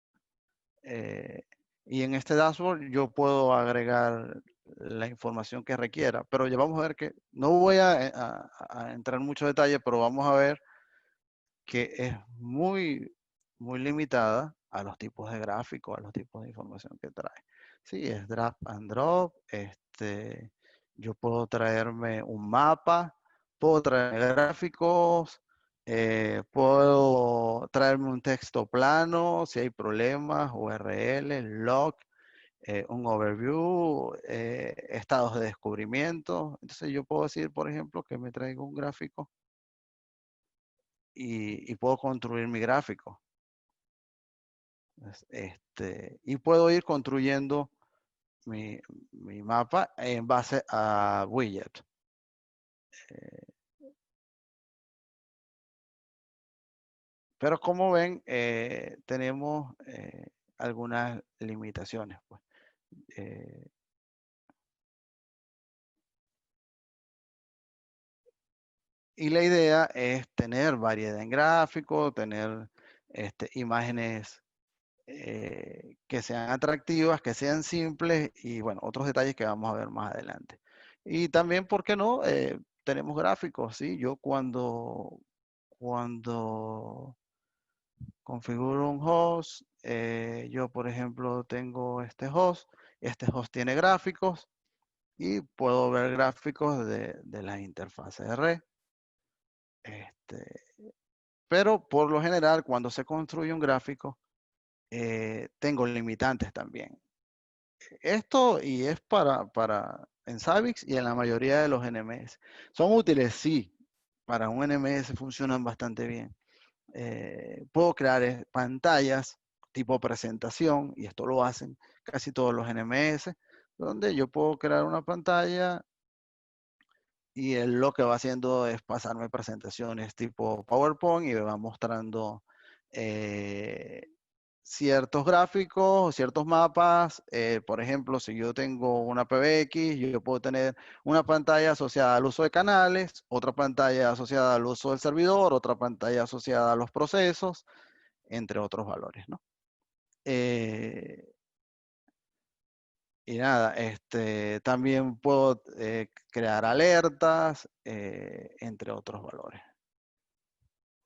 Y en este dashboard yo puedo agregar la información que requiera. Pero ya vamos a ver que no voy a entrar en mucho detalle, pero vamos a ver que es muy limitada a los tipos de gráficos, a los tipos de información que trae. Sí, es drag and drop. Yo puedo traerme un mapa, puedo traer gráficos, puedo traerme un texto plano, si hay problemas, URL, log, un overview, estados de descubrimiento. Entonces yo puedo decir, por ejemplo, que me traiga un gráfico y puedo construir mi gráfico. Y puedo ir construyendo mi mapa en base a widget. Pero como ven, tenemos algunas limitaciones, pues. Y la idea es tener variedad en gráficos, tener imágenes que sean atractivas, que sean simples y bueno, otros detalles que vamos a ver más adelante. Y también, ¿por qué no? Tenemos gráficos, ¿sí? Yo cuando configuro un host, yo por ejemplo tengo este host tiene gráficos y puedo ver gráficos de la interfaz de red. Pero por lo general, cuando se construye un gráfico, tengo limitantes también. Esto y es en Zabbix y en la mayoría de los NMS. Son útiles, sí. Para un NMS funcionan bastante bien. Puedo crear pantallas tipo presentación, y esto lo hacen casi todos los NMS, donde yo puedo crear una pantalla y él lo que va haciendo es pasarme presentaciones tipo PowerPoint y me va mostrando ciertos gráficos o ciertos mapas. Por ejemplo, si yo tengo una PBX, yo puedo tener una pantalla asociada al uso de canales, otra pantalla asociada al uso del servidor, otra pantalla asociada a los procesos, entre otros valores, ¿no? Y nada, también puedo crear alertas, entre otros valores.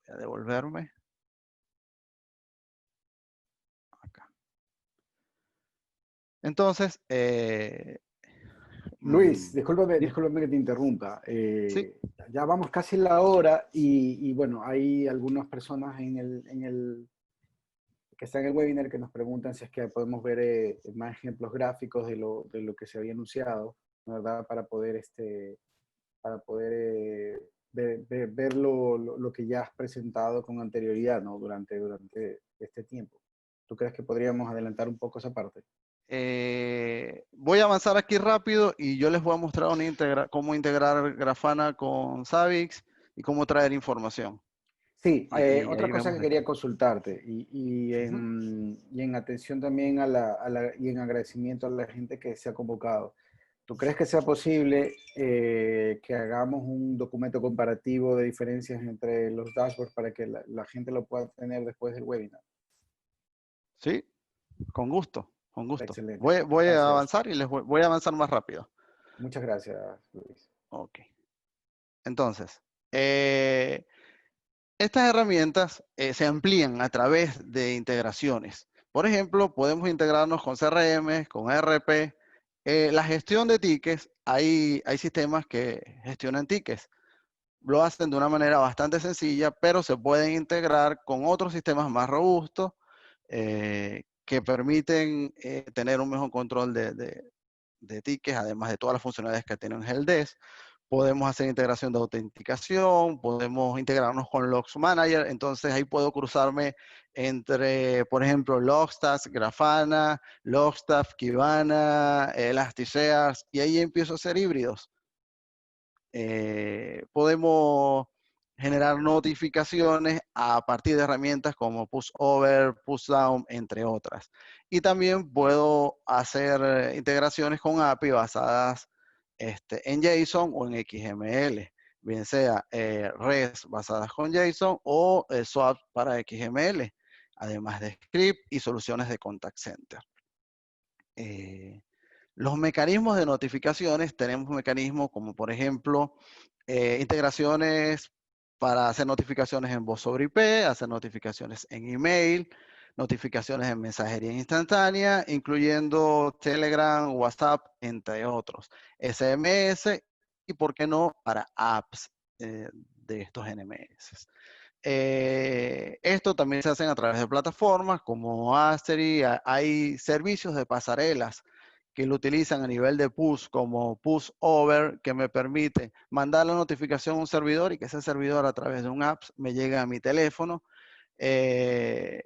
Voy a devolverme. Acá. Entonces, Luis, dime. discúlpame que te interrumpa. Sí, Ya vamos casi en la hora y bueno, hay algunas personas que están en el webinar que nos preguntan si es que podemos ver más ejemplos gráficos de lo que se había anunciado. ¿verdad? Para poder ver lo que ya has presentado con anterioridad, ¿no? Durante este tiempo. ¿Tú crees que podríamos adelantar un poco esa parte? Voy a avanzar aquí rápido y yo les voy a mostrar cómo integrar Grafana con Zabbix y cómo traer información. Sí, Y otra ahí cosa vemos que el quería tema. consultarte y en atención también y en agradecimiento a la gente que se ha convocado. ¿Tú crees que sea posible que hagamos un documento comparativo de diferencias entre los dashboards para que la gente lo pueda tener después del webinar? Sí, con gusto, con gusto. Excelente. Voy a Gracias. avanzar y voy a avanzar más rápido. Muchas gracias, Luis. Ok. Entonces, estas herramientas se amplían a través de integraciones. Por ejemplo, podemos integrarnos con CRM, con ERP. La gestión de tickets, hay sistemas que gestionan tickets. Lo hacen de una manera bastante sencilla, pero se pueden integrar con otros sistemas más robustos que permiten tener un mejor control de tickets, además de todas las funcionalidades que tiene un Helpdesk. Podemos hacer integración de autenticación, podemos integrarnos con Logs Manager, entonces ahí puedo cruzarme entre, por ejemplo, Logstash, Grafana, Logstash, Kibana, Elasticsearch, y ahí empiezo a hacer híbridos. Podemos generar notificaciones a partir de herramientas como Pushover, Pushdown, entre otras. Y también puedo hacer integraciones con API basadas en JSON o en XML, bien sea REST basadas con JSON o SWAP para XML, además de script y soluciones de contact center. Los mecanismos de notificaciones, tenemos mecanismos como por ejemplo integraciones para hacer notificaciones en voz sobre IP, hacer notificaciones en email, notificaciones en mensajería instantánea, incluyendo Telegram, WhatsApp, entre otros. SMS y, ¿por qué no?, para apps de estos NMS. Esto también se hacen a través de plataformas como Astery. Hay servicios de pasarelas que lo utilizan a nivel de push, como Pushover, que me permite mandar la notificación a un servidor y que ese servidor a través de un app me llegue a mi teléfono.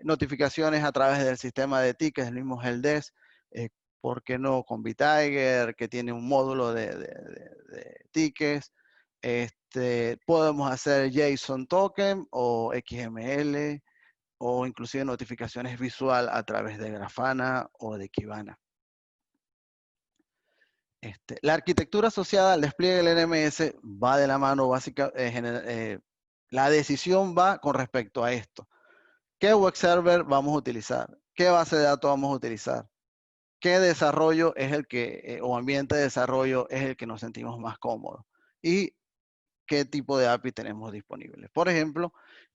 Notificaciones a través del sistema de tickets, el mismo Helpdesk, ¿por qué no? Con vTiger, que tiene un módulo de tickets. Podemos hacer JSON token o XML o inclusive notificaciones visual a través de Grafana o de Kibana. La arquitectura asociada al despliegue del NMS va de la mano la decisión va con respecto a esto. ¿Qué web server vamos a utilizar? ¿Qué base de datos vamos a utilizar? ¿Qué desarrollo es el que, o ambiente de desarrollo es el que nos sentimos más cómodos? Y qué tipo de API tenemos disponibles. Por ejemplo,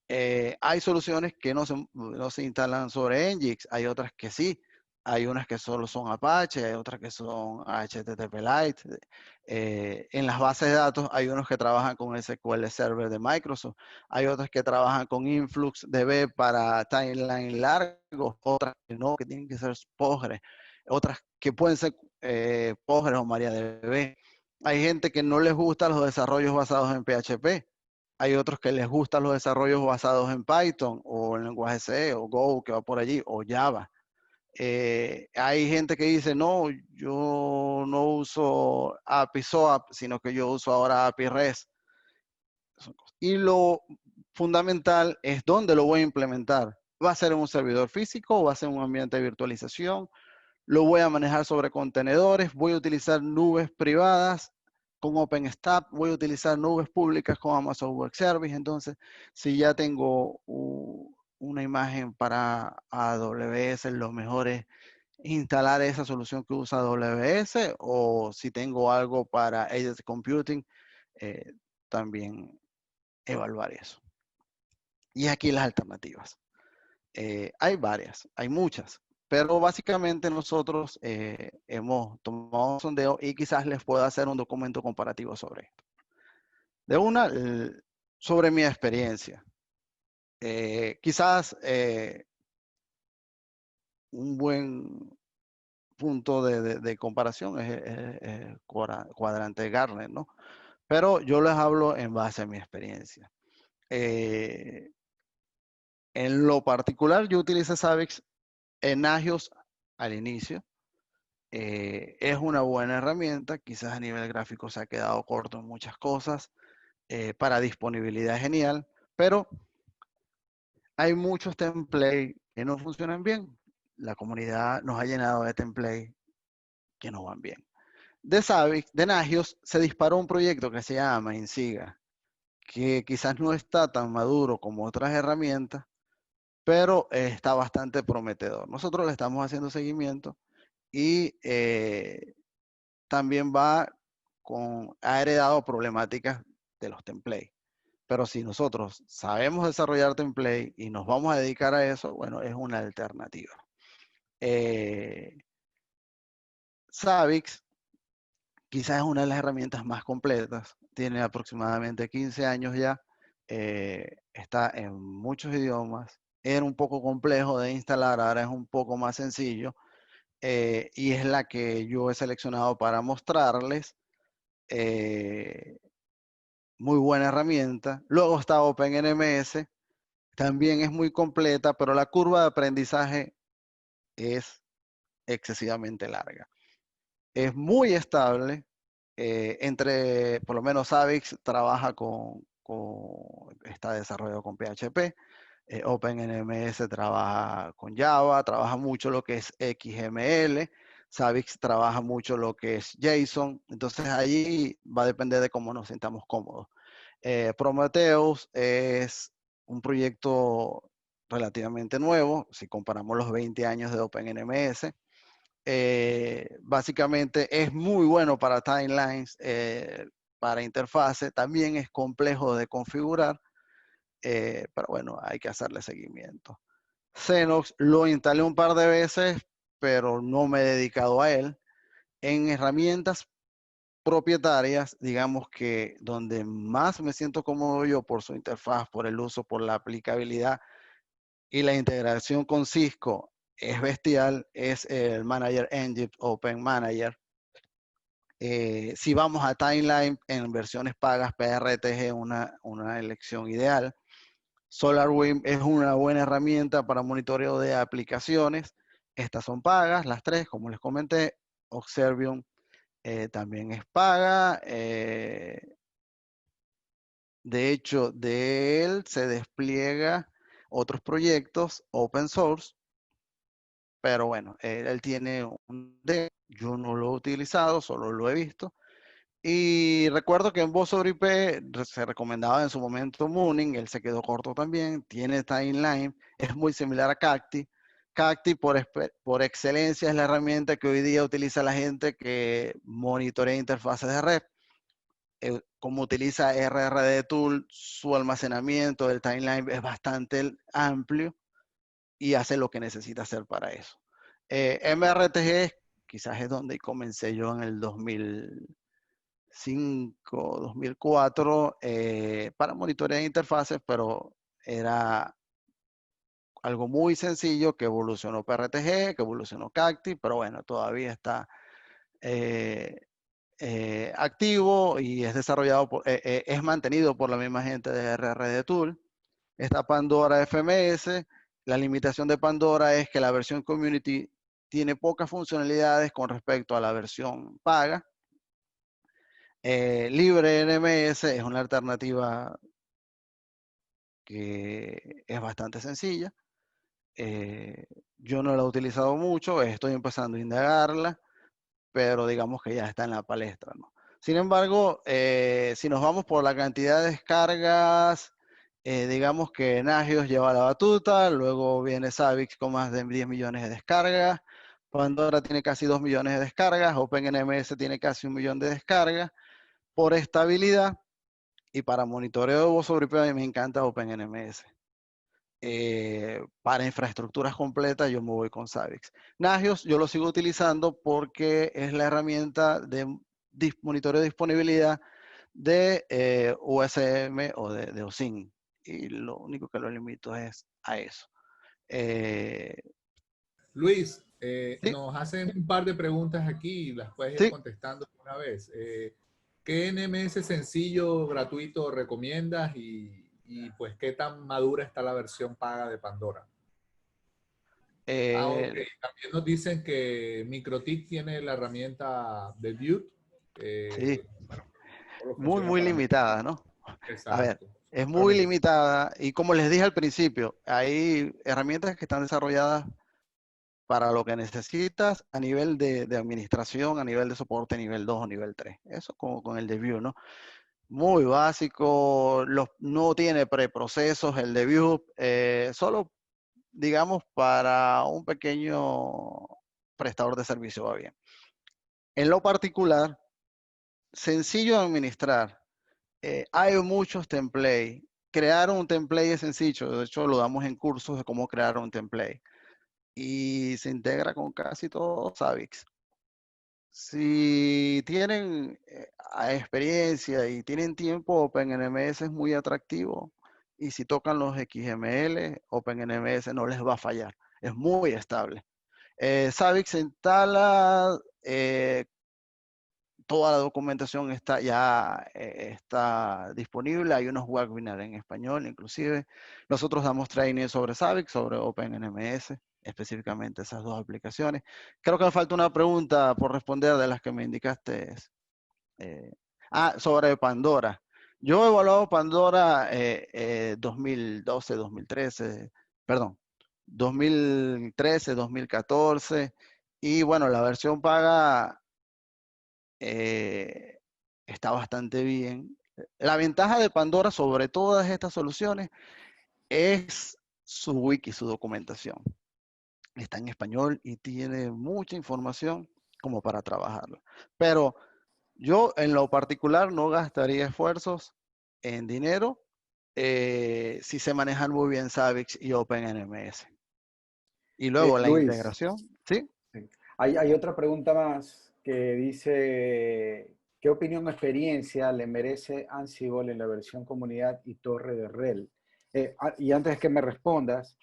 hay soluciones que no se instalan sobre Nginx, hay otras que sí. Hay unas que solo son Apache, hay otras que son HTTP-Lite. En las bases de datos hay unos que trabajan con SQL Server de Microsoft, hay otras que trabajan con InfluxDB para timeline largos, otras que no, que tienen que ser Postgres, otras que pueden ser Postgres o MariaDB. Hay gente que no les gustan los desarrollos basados en PHP. Hay otros que les gustan los desarrollos basados en Python o en lenguaje C o Go, que va por allí, o Java. Hay gente que dice, no, yo no uso API SOAP, sino que yo uso ahora API REST. Y lo fundamental es dónde lo voy a implementar. ¿Va a ser en un servidor físico o va a ser en un ambiente de virtualización? Lo voy a manejar sobre contenedores, voy a utilizar nubes privadas con OpenStack, voy a utilizar nubes públicas con Amazon Web Service. Entonces, si ya tengo una imagen para AWS, lo mejor es instalar esa solución que usa AWS, o si tengo algo para Edge Computing, también evaluar eso. Y aquí las alternativas. Hay varias, hay muchas, pero básicamente nosotros hemos tomado un sondeo y quizás les pueda hacer un documento comparativo sobre esto. De una, sobre mi experiencia. Quizás un buen punto de comparación es el cuadrante de Gartner, ¿no? Pero yo les hablo en base a mi experiencia. En lo particular, yo utilicé Zabbix en Nagios al inicio. Es una buena herramienta, quizás a nivel gráfico se ha quedado corto en muchas cosas. Para disponibilidad es genial, pero hay muchos templates que no funcionan bien. La comunidad nos ha llenado de templates que no van bien. De Zabbix, de Nagios, se disparó un proyecto que se llama Insiga, que quizás no está tan maduro como otras herramientas, pero está bastante prometedor. Nosotros le estamos haciendo seguimiento y también ha heredado problemáticas de los templates. Pero si nosotros sabemos desarrollar template y nos vamos a dedicar a eso, bueno, es una alternativa. Zabbix quizás es una de las herramientas más completas. Tiene aproximadamente 15 años ya. Está en muchos idiomas. Era un poco complejo de instalar, ahora es un poco más sencillo. Y es la que yo he seleccionado para mostrarles. Muy buena herramienta. Luego está OpenNMS. También es muy completa, pero la curva de aprendizaje es excesivamente larga. Es muy estable. Por lo menos Zabbix trabaja está desarrollado con PHP. OpenNMS trabaja con Java, trabaja mucho lo que es XML. Zabbix trabaja mucho lo que es JSON. Entonces allí va a depender de cómo nos sintamos cómodos. Prometheus es un proyecto relativamente nuevo, si comparamos los 20 años de OpenNMS. Básicamente es muy bueno para timelines, para interfase, también es complejo de configurar, pero bueno, hay que hacerle seguimiento. Xenox lo instalé un par de veces, pero no me he dedicado a él. En herramientas propietarias, digamos que donde más me siento cómodo yo por su interfaz, por el uso, por la aplicabilidad y la integración con Cisco es bestial, es el Manager Engine Open Manager. Si vamos a Timeline en versiones pagas, PRTG es una elección ideal. SolarWinds es una buena herramienta para monitoreo de aplicaciones. Estas son pagas, las tres, como les comenté. Observium también es paga. De hecho, de él se despliega otros proyectos open source, pero bueno, él tiene un D, yo no lo he utilizado, solo lo he visto. Y recuerdo que en Voz sobre IP se recomendaba en su momento Mooning, él se quedó corto también, tiene Timeline, es muy similar a Cacti. Cacti por excelencia es la herramienta que hoy día utiliza la gente que monitorea interfaces de red. Como utiliza RRD Tool, su almacenamiento del timeline es bastante amplio y hace lo que necesita hacer para eso. MRTG quizás es donde comencé yo en el 2005, 2004 para monitorear interfaces, pero era algo muy sencillo que evolucionó PRTG, que evolucionó Cacti, pero bueno, todavía está activo y es desarrollado, es mantenido por la misma gente de RRD Tool. Está Pandora FMS. La limitación de Pandora es que la versión Community tiene pocas funcionalidades con respecto a la versión paga. LibreNMS es una alternativa que es bastante sencilla. Yo no la he utilizado mucho, estoy empezando a indagarla, pero digamos que ya está en la palestra, ¿no? Sin embargo, si nos vamos por la cantidad de descargas, digamos que Nagios lleva la batuta, luego viene Zabbix con más de 10 millones de descargas, Pandora tiene casi 2 millones de descargas, OpenNMS tiene casi 1 millón de descargas. Por estabilidad y para monitoreo de voz sobre IP, a mí me encanta OpenNMS. Para infraestructuras completas yo me voy con Zabbix. Nagios yo lo sigo utilizando porque es la herramienta de monitoreo de disponibilidad de USM o de OSINT. Y lo único que lo limito es a eso. Luis, Sí, Nos hacen un par de preguntas aquí y las puedes ir sí. contestando una vez. ¿Qué NMS sencillo, gratuito recomiendas pues qué tan madura está la versión paga de Pandora? Ah, ok. Eh, También nos dicen que MikroTik tiene la herramienta de Vue. sí, Bueno, solo muy, funciona muy para limitada, ¿no? A ver, Exacto. es muy Solamente. limitada y como les dije al principio, hay herramientas que están desarrolladas para lo que necesitas a nivel de administración, a nivel de soporte nivel 2 o nivel 3. Eso como con el de Vue, ¿no? Muy básico, no tiene preprocesos el de Vue, solo digamos para un pequeño prestador de servicio va bien. En lo particular, sencillo de administrar. Hay muchos templates. Crear un template es sencillo. De hecho, lo damos en cursos de cómo crear un template. Y se integra con casi todo Zabbix. Si tienen experiencia y tienen tiempo, OpenNMS es muy atractivo. Y si tocan los XML, OpenNMS no les va a fallar. Es muy estable. Zabbix se instala, toda la documentación está ya está disponible. Hay unos webinars en español, inclusive. Nosotros damos training sobre Zabbix, sobre OpenNMS, específicamente esas dos aplicaciones. Creo que me falta una pregunta por responder de las que me indicaste. eh, sobre Pandora. Yo he evaluado Pandora 2012, 2013, perdón, 2013, 2014. Y bueno, la versión paga eh, está bastante bien. La ventaja de Pandora sobre todas estas soluciones es su wiki, su documentación. Está en español y tiene mucha información como para trabajarla. Pero yo en lo particular no gastaría esfuerzos en dinero si se manejan muy bien Zabbix y OpenNMS. Y luego la Luis, integración, ¿sí? sí. Hay otra pregunta más que dice, ¿qué opinión o experiencia le merece Ansible en la versión comunidad y torre de RHEL? Y antes de que me respondas,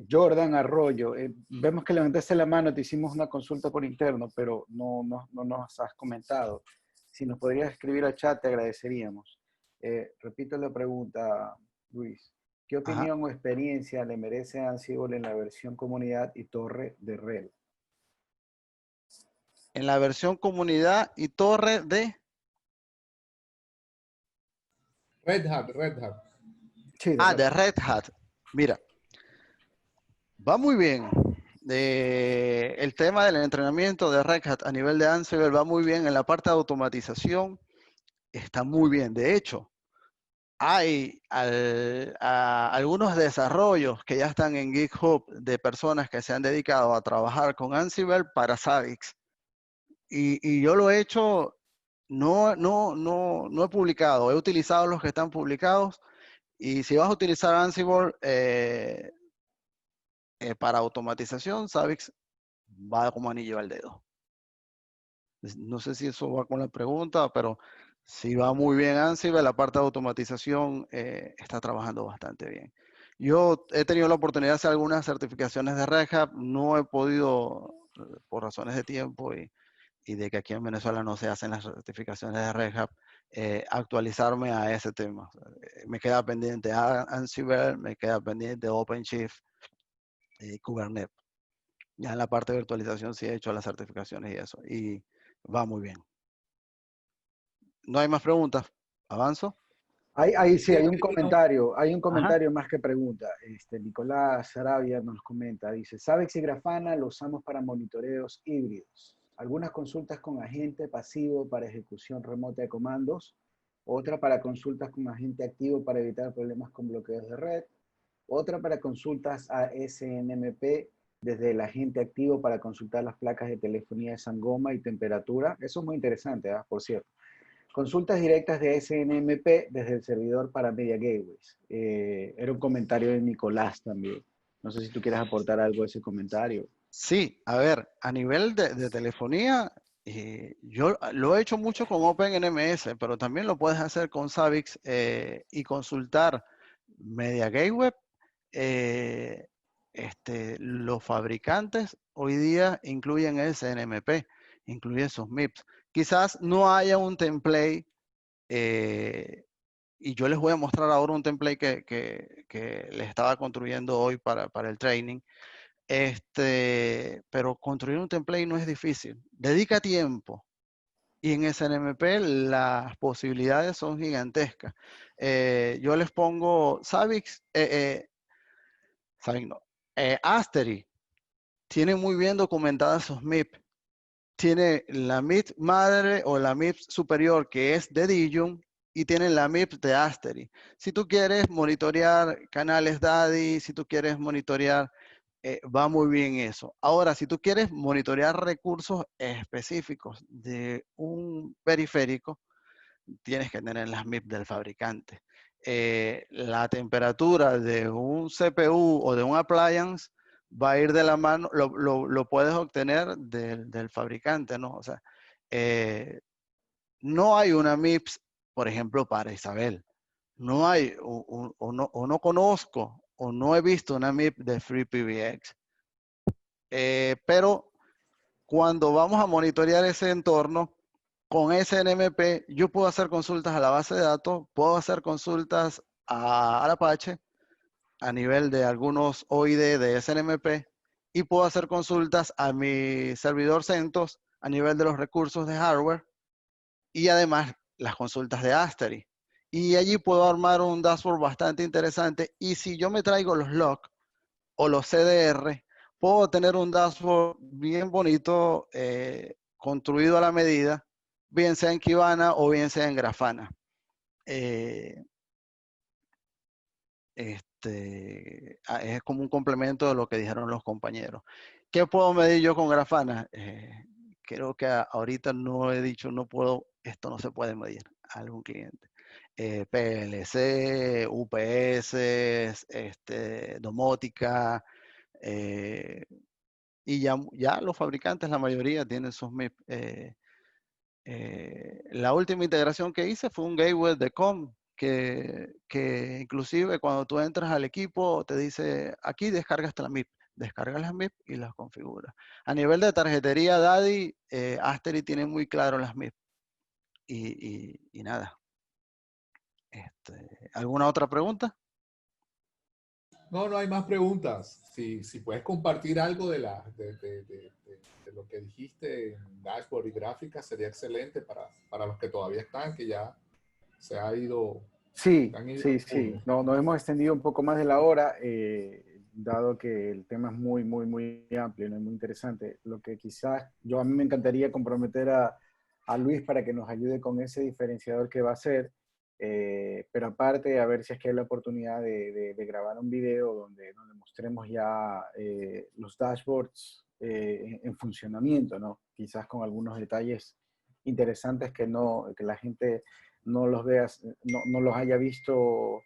Jordan Arroyo, vemos que levantaste la mano, te hicimos una consulta por interno, pero no nos has comentado. Si nos podrías escribir al chat, te agradeceríamos. Repito la pregunta, Luis. ¿Qué Ajá. opinión o experiencia le merece Ansible en la versión comunidad y torre de RHEL? En la versión comunidad y torre Red Hat, Red Hat. Sí, de Red de Hat. Red Hat. Mira, va muy bien. El tema del entrenamiento de Red Hat a nivel de Ansible va muy bien. En la parte de automatización está muy bien. De hecho, hay algunos desarrollos que ya están en GitHub de personas que se han dedicado a trabajar con Ansible para Zabbix. Y yo lo he hecho, no he publicado, he utilizado los que están publicados. Y si vas a utilizar Ansible para automatización, Zabbix va como anillo al dedo. No sé si eso va con la pregunta, pero si va muy bien Ansible, la parte de automatización está trabajando bastante bien. Yo he tenido la oportunidad de hacer algunas certificaciones de Red Hat, no he podido, por razones de tiempo y de que aquí en Venezuela no se hacen las certificaciones de Red Hat, actualizarme a ese tema. Me queda pendiente Ansible, me queda pendiente OpenShift y Kubernetes. Ya en la parte de virtualización sí he hecho las certificaciones y eso. Y va muy bien. ¿No hay más preguntas? ¿Avanzo? Sí, hay un Ajá. comentario más que pregunta. Nicolás Sarabia nos comenta, dice, Zabbix y Grafana lo usamos para monitoreos híbridos. Algunas consultas con agente pasivo para ejecución remota de comandos, otra para consultas con agente activo para evitar problemas con bloqueos de red, otra para consultas a SNMP desde el agente activo para consultar las placas de telefonía de Sangoma y temperatura. Eso es muy interesante, por cierto. Consultas directas de SNMP desde el servidor para Media Gateways. Era un comentario de Nicolás también. No sé si tú quieres aportar algo a ese comentario. Sí, a ver, a nivel de telefonía, yo lo he hecho mucho con OpenNMS, pero también lo puedes hacer con Zabbix y consultar Media Gateway. los fabricantes hoy día incluyen el CNMP, incluyen sus MIPS. Quizás no haya un template, y yo les voy a mostrar ahora un template que les estaba construyendo hoy para el training. Pero construir un template no es difícil. Dedica tiempo. Y en SNMP las posibilidades son gigantescas. Yo les pongo Savix, Savix no, Astery tiene muy bien documentadas sus MIP. Tiene la MIP madre o la MIP superior que es de Digium y tiene la MIP de Astery. Si tú quieres monitorear canales DADI, si tú quieres monitorear, va muy bien eso. Ahora, si tú quieres monitorear recursos específicos de un periférico, tienes que tener las MIP del fabricante. La temperatura de un CPU o de un appliance va a ir de la mano, lo puedes obtener del fabricante, ¿no? O sea, no hay una MIPS, por ejemplo, para Isabel. No hay, o no conozco, o no he visto una MIP de FreePBX. Pero cuando vamos a monitorear ese entorno, con SNMP, yo puedo hacer consultas a la base de datos, puedo hacer consultas al Apache a nivel de algunos OID de SNMP y puedo hacer consultas a mi servidor CentOS a nivel de los recursos de hardware y además las consultas de Astery. Y allí puedo armar un dashboard bastante interesante y si yo me traigo los logs o los CDR, puedo tener un dashboard bien bonito, construido a la medida, bien sea en Kibana o bien sea en Grafana. Es como un complemento de lo que dijeron los compañeros. ¿Qué puedo medir yo con Grafana? Creo que ahorita no he dicho, no puedo, esto no se puede medir a algún cliente. PLC, UPS, domótica, y ya los fabricantes, la mayoría tienen sus MIP. La última integración que hice fue un gateway de COM, que inclusive cuando tú entras al equipo te dice, aquí descargas la MIP. Descargas las MIP y las configuras. A nivel de tarjetería DADI, Astery tiene muy claro las MIP. Y nada. ¿Alguna otra pregunta? No, no hay más preguntas. Si puedes compartir algo de lo que dijiste en dashboard y gráficas, sería excelente para los que todavía están, que ya se ha ido. Sí, Han ido sí. No, nos hemos extendido un poco más de la hora, dado que el tema es muy, muy, muy amplio, ¿no? Es muy interesante. Lo que quizás a mí me encantaría comprometer a Luis para que nos ayude con ese diferenciador que va a ser, pero aparte a ver si es que hay la oportunidad de grabar un video donde mostremos ya los dashboards en funcionamiento, ¿no? Quizás con algunos detalles interesantes que la gente no los veas, no los haya visto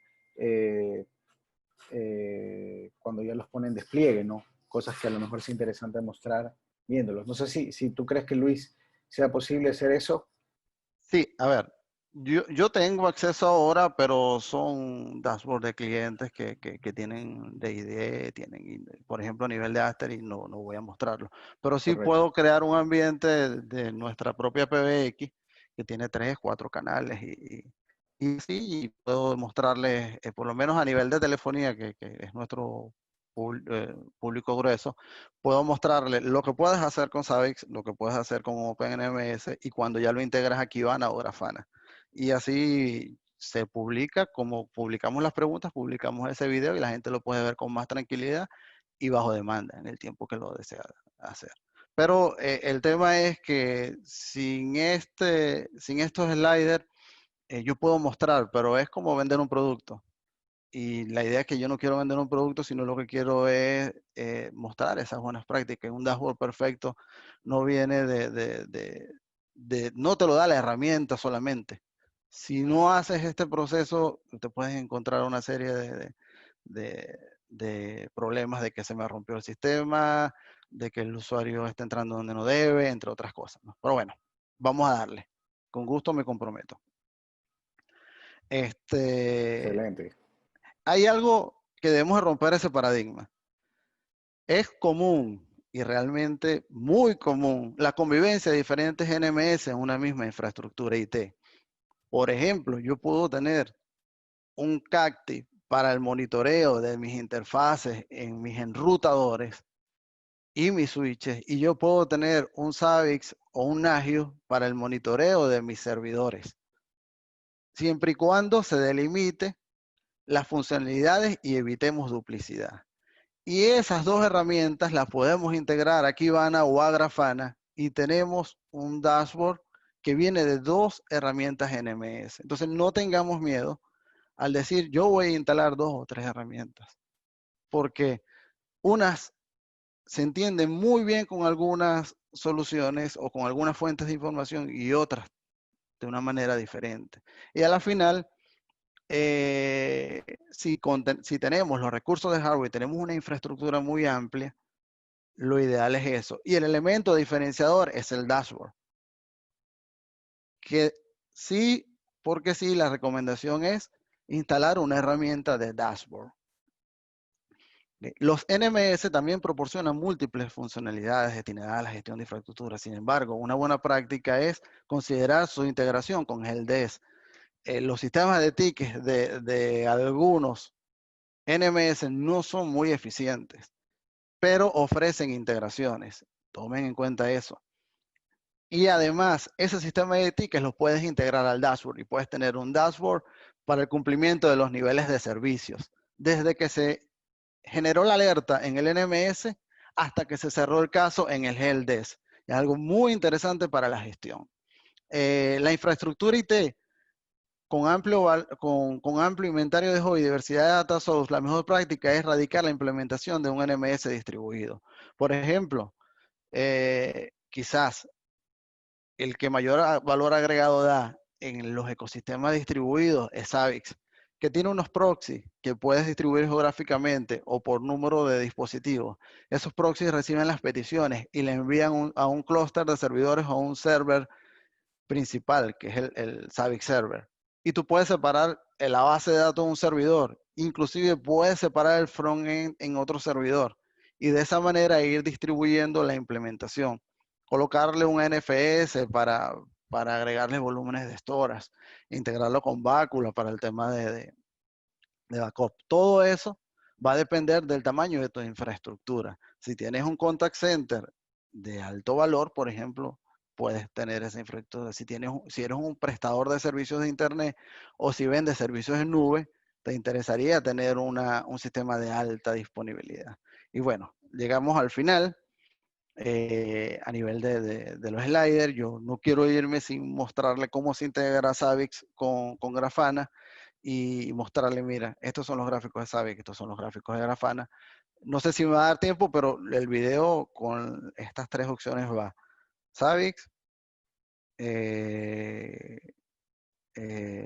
cuando ya los pone en despliegue, ¿no? Cosas que a lo mejor es interesante mostrar viéndolos. No sé si tú crees que, Luis, sea posible hacer eso. Sí, a ver, yo tengo acceso ahora, pero son dashboards de clientes que tienen DID, tienen, por ejemplo, a nivel de Astery, no voy a mostrarlo. Pero sí Correcto. puedo crear un ambiente de nuestra propia PBX, que tiene 3, 4 canales, y sí, puedo mostrarles, por lo menos a nivel de telefonía, que es nuestro público grueso, puedo mostrarle lo que puedes hacer con Savix, lo que puedes hacer con OpenNMS y cuando ya lo integras a Kibana o Grafana. Y así se publica, como publicamos las preguntas, publicamos ese video y la gente lo puede ver con más tranquilidad y bajo demanda en el tiempo que lo desea hacer. Pero el tema es que sin estos sliders, yo puedo mostrar, pero es como vender un producto. Y la idea es que yo no quiero vender un producto, sino lo que quiero es mostrar esas buenas prácticas. Un dashboard perfecto no viene no te lo da la herramienta solamente. Si no haces este proceso, te puedes encontrar una serie de problemas de que se me rompió el sistema, de que el usuario está entrando donde no debe, entre otras cosas, ¿no? Pero bueno, vamos a darle. Con gusto me comprometo. Excelente. Hay algo que debemos romper ese paradigma. Es común y realmente muy común la convivencia de diferentes NMS en una misma infraestructura IT. Por ejemplo, yo puedo tener un CACTI para el monitoreo de mis interfaces en mis enrutadores y mis switches, y yo puedo tener un Zabbix o un Nagios para el monitoreo de mis servidores, siempre y cuando se delimite las funcionalidades y evitemos duplicidad. Y esas dos herramientas las podemos integrar a Kibana o a Grafana y tenemos un dashboard que viene de dos herramientas NMS. Entonces no tengamos miedo al decir yo voy a instalar 2 o 3 herramientas, porque unas se entienden muy bien con algunas soluciones o con algunas fuentes de información y otras de una manera diferente. Y a la final, si tenemos los recursos de hardware, tenemos una infraestructura muy amplia, lo ideal es eso. Y el elemento diferenciador es el dashboard. Que sí, porque sí, la recomendación es instalar una herramienta de dashboard. Los NMS también proporcionan múltiples funcionalidades destinadas a la gestión de infraestructura. Sin embargo, una buena práctica es considerar su integración con Helpdesk. Los sistemas de tickets de algunos NMS no son muy eficientes, pero ofrecen integraciones. Tomen en cuenta eso. Y además, ese sistema de tickets los puedes integrar al dashboard y puedes tener un dashboard para el cumplimiento de los niveles de servicios. Desde que se generó la alerta en el NMS hasta que se cerró el caso en el Helpdesk. Es algo muy interesante para la gestión. La infraestructura IT con amplio inventario de juego y diversidad de data source, la mejor práctica es radicar la implementación de un NMS distribuido. Por ejemplo, quizás el que mayor valor agregado da en los ecosistemas distribuidos es Zabbix, que tiene unos proxies que puedes distribuir geográficamente o por número de dispositivos. Esos proxies reciben las peticiones y le envían a un clúster de servidores o un server principal, que es el Zabbix Server. Y tú puedes separar la base de datos de un servidor, inclusive puedes separar el frontend en otro servidor y de esa manera ir distribuyendo la implementación. Colocarle un NFS para agregarle volúmenes de storage, integrarlo con Bácula para el tema de backup. Todo eso va a depender del tamaño de tu infraestructura. Si tienes un contact center de alto valor, por ejemplo, puedes tener esa infraestructura. Si eres un prestador de servicios de internet o si vendes servicios en nube, te interesaría tener un sistema de alta disponibilidad. Y bueno, llegamos al final. A nivel de los sliders, yo no quiero irme sin mostrarle cómo se integra Zabbix con Grafana y mostrarle, mira, estos son los gráficos de Zabbix, estos son los gráficos de Grafana. No sé si me va a dar tiempo, pero el video con estas tres opciones va. Zabbix,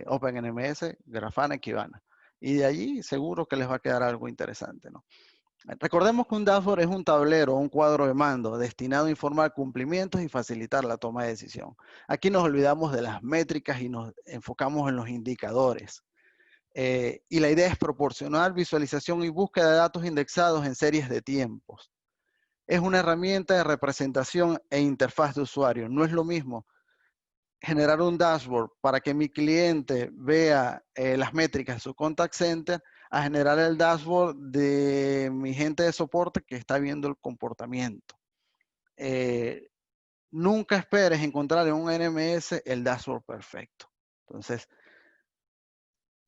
OpenNMS, Grafana y Kibana. Y de allí seguro que les va a quedar algo interesante, ¿no? Recordemos que un dashboard es un tablero o un cuadro de mando destinado a informar cumplimientos y facilitar la toma de decisión. Aquí nos olvidamos de las métricas y nos enfocamos en los indicadores. Y la idea es proporcionar visualización y búsqueda de datos indexados en series de tiempos. Es una herramienta de representación e interfaz de usuario. No es lo mismo generar un dashboard para que mi cliente vea las métricas de su contact center a generar el dashboard de mi gente de soporte que está viendo el comportamiento. Nunca esperes encontrar en un NMS el dashboard perfecto. Entonces,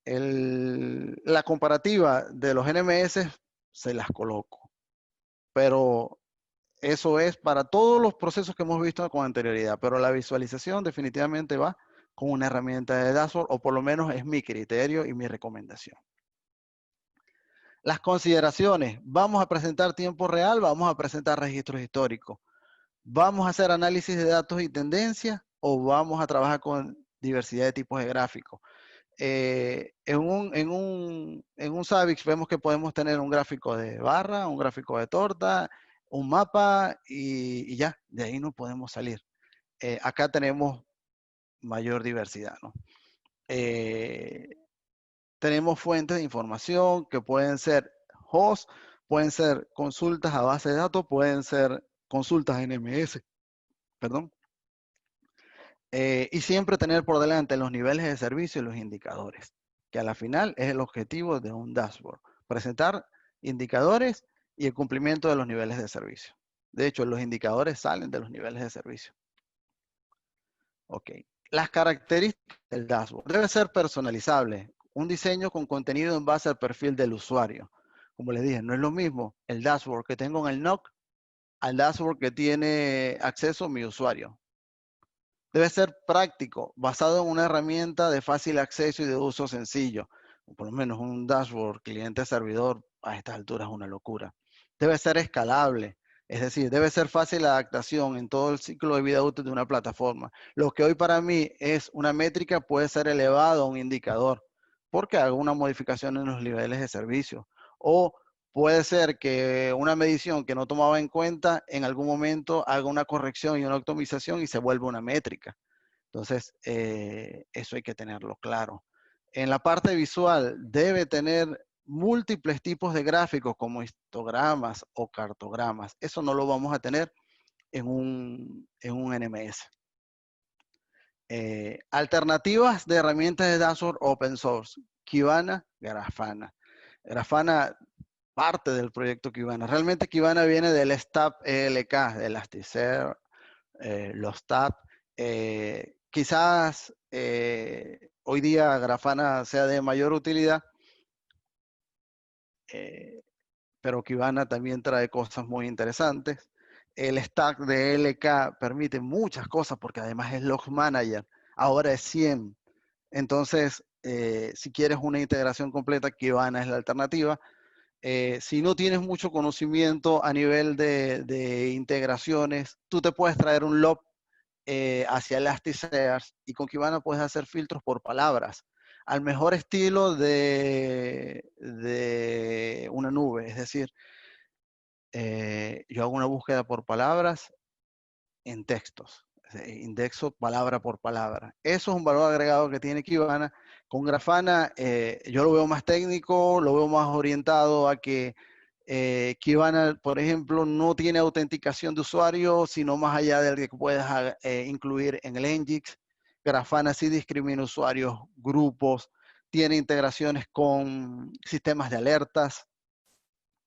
la comparativa de los NMS se las coloco, pero eso es para todos los procesos que hemos visto con anterioridad, pero la visualización definitivamente va con una herramienta de dashboard, o por lo menos es mi criterio y mi recomendación. Las consideraciones, vamos a presentar tiempo real, vamos a presentar registros históricos, vamos a hacer análisis de datos y tendencias, o vamos a trabajar con diversidad de tipos de gráficos. En un Zabbix vemos que podemos tener un gráfico de barra, un gráfico de torta, un mapa y ya, de ahí no podemos salir. Acá tenemos mayor diversidad, ¿no? Tenemos fuentes de información que pueden ser host, Pueden ser consultas a base de datos, pueden ser consultas NMS, perdón. Y siempre tener por delante los niveles de servicio y los indicadores, que a la final es el objetivo de un dashboard. Presentar indicadores y el cumplimiento de los niveles de servicio. De hecho, los indicadores salen de los niveles de servicio. Ok. Las características del dashboard. Debe ser personalizable. Un diseño con contenido en base al perfil del usuario. Como les dije, no es lo mismo el dashboard que tengo en el NOC al dashboard que tiene acceso mi usuario. Debe ser práctico, basado en una herramienta de fácil acceso y de uso sencillo. Por lo menos un dashboard cliente-servidor a estas alturas es una locura. Debe ser escalable, es decir, debe ser fácil la adaptación en todo el ciclo de vida útil de una plataforma. Lo que hoy para mí es una métrica puede ser elevado a un indicador porque hago una modificación en los niveles de servicio. O puede ser que una medición que no tomaba en cuenta en algún momento haga una corrección y una optimización y se vuelva una métrica. Entonces, eso hay que tenerlo claro. En la parte visual debe tener múltiples tipos de gráficos como histogramas o cartogramas. Eso no lo vamos a tener en un NMS. Alternativas de herramientas de dashboard open source. Kibana, Grafana. Grafana parte del proyecto Kibana. Realmente Kibana viene del STAP ELK, de Elasticsearch, los TAP. Quizás hoy día Grafana sea de mayor utilidad, pero Kibana también trae cosas muy interesantes. El stack de LK permite muchas cosas porque además es Log Manager. Ahora es 100. Entonces, si quieres una integración completa, Kibana es la alternativa. Si no tienes mucho conocimiento a nivel de integraciones, tú te puedes traer un log hacia Elasticsearch y con Kibana puedes hacer filtros por palabras al mejor estilo de una nube. Es decir, yo hago una búsqueda por palabras en textos. Indexo palabra por palabra. Eso es un valor agregado que tiene Kibana. Con Grafana yo lo veo más técnico, lo veo más orientado a que Kibana, por ejemplo, no tiene autenticación de usuario, sino más allá del que puedas incluir en el Nginx. Grafana sí discrimina usuarios, grupos, tiene integraciones con sistemas de alertas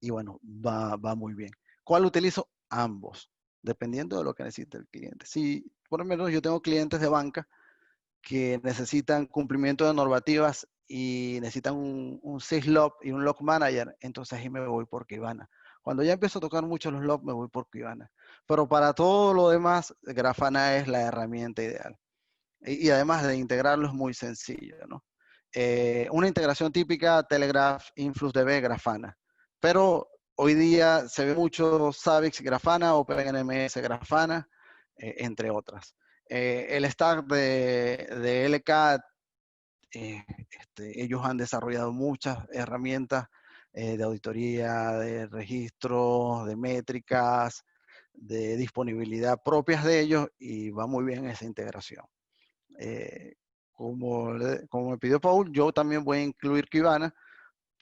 y bueno, va muy bien. ¿Cuál utilizo? Ambos, dependiendo de lo que necesite el cliente. Si, por lo menos, yo tengo clientes de banca que necesitan cumplimiento de normativas y necesitan un syslog y un log manager, entonces ahí me voy por Kibana. Cuando ya empiezo a tocar mucho los logs, me voy por Kibana. Pero para todo lo demás, Grafana es la herramienta ideal. Y además de integrarlo es muy sencillo, ¿no? Una integración típica, Telegraph, InfluxDB, Grafana. Pero hoy día se ve mucho Zabbix, Grafana, OpenNMS, Grafana, entre otras. El stack de LK, ellos han desarrollado muchas herramientas de auditoría, de registros, de métricas, de disponibilidad propias de ellos y va muy bien esa integración. Como me pidió Paul, yo también voy a incluir Kibana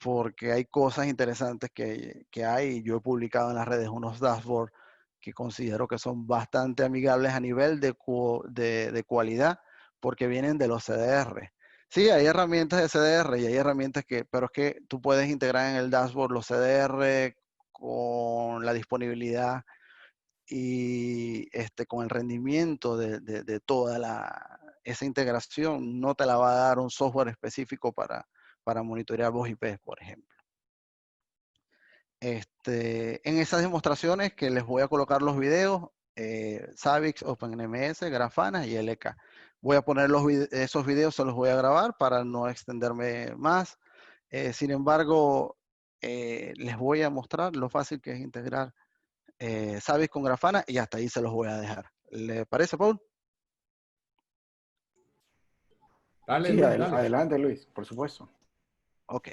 porque hay cosas interesantes que hay. Yo he publicado en las redes unos dashboards que considero que son bastante amigables a nivel de cualidad porque vienen de los CDR. Sí, hay herramientas de CDR y hay herramientas pero es que tú puedes integrar en el dashboard los CDR con la disponibilidad y con el rendimiento de toda esa integración. No te la va a dar un software específico para monitorear voz IP, por ejemplo. En esas demostraciones que les voy a colocar los videos, Zabbix, OpenNMS, Grafana y LK. Voy a poner esos videos, se los voy a grabar para no extenderme más. Sin embargo, les voy a mostrar lo fácil que es integrar Zabbix con Grafana y hasta ahí se los voy a dejar. ¿Le parece, Paul? Dale, Sí, Luis, dale. adelante, Luis, por supuesto. Ok.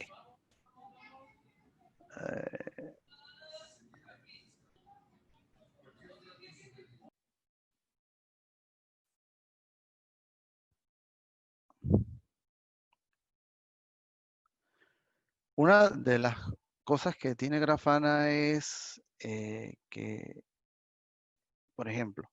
Una de las cosas que tiene Grafana es que, por ejemplo,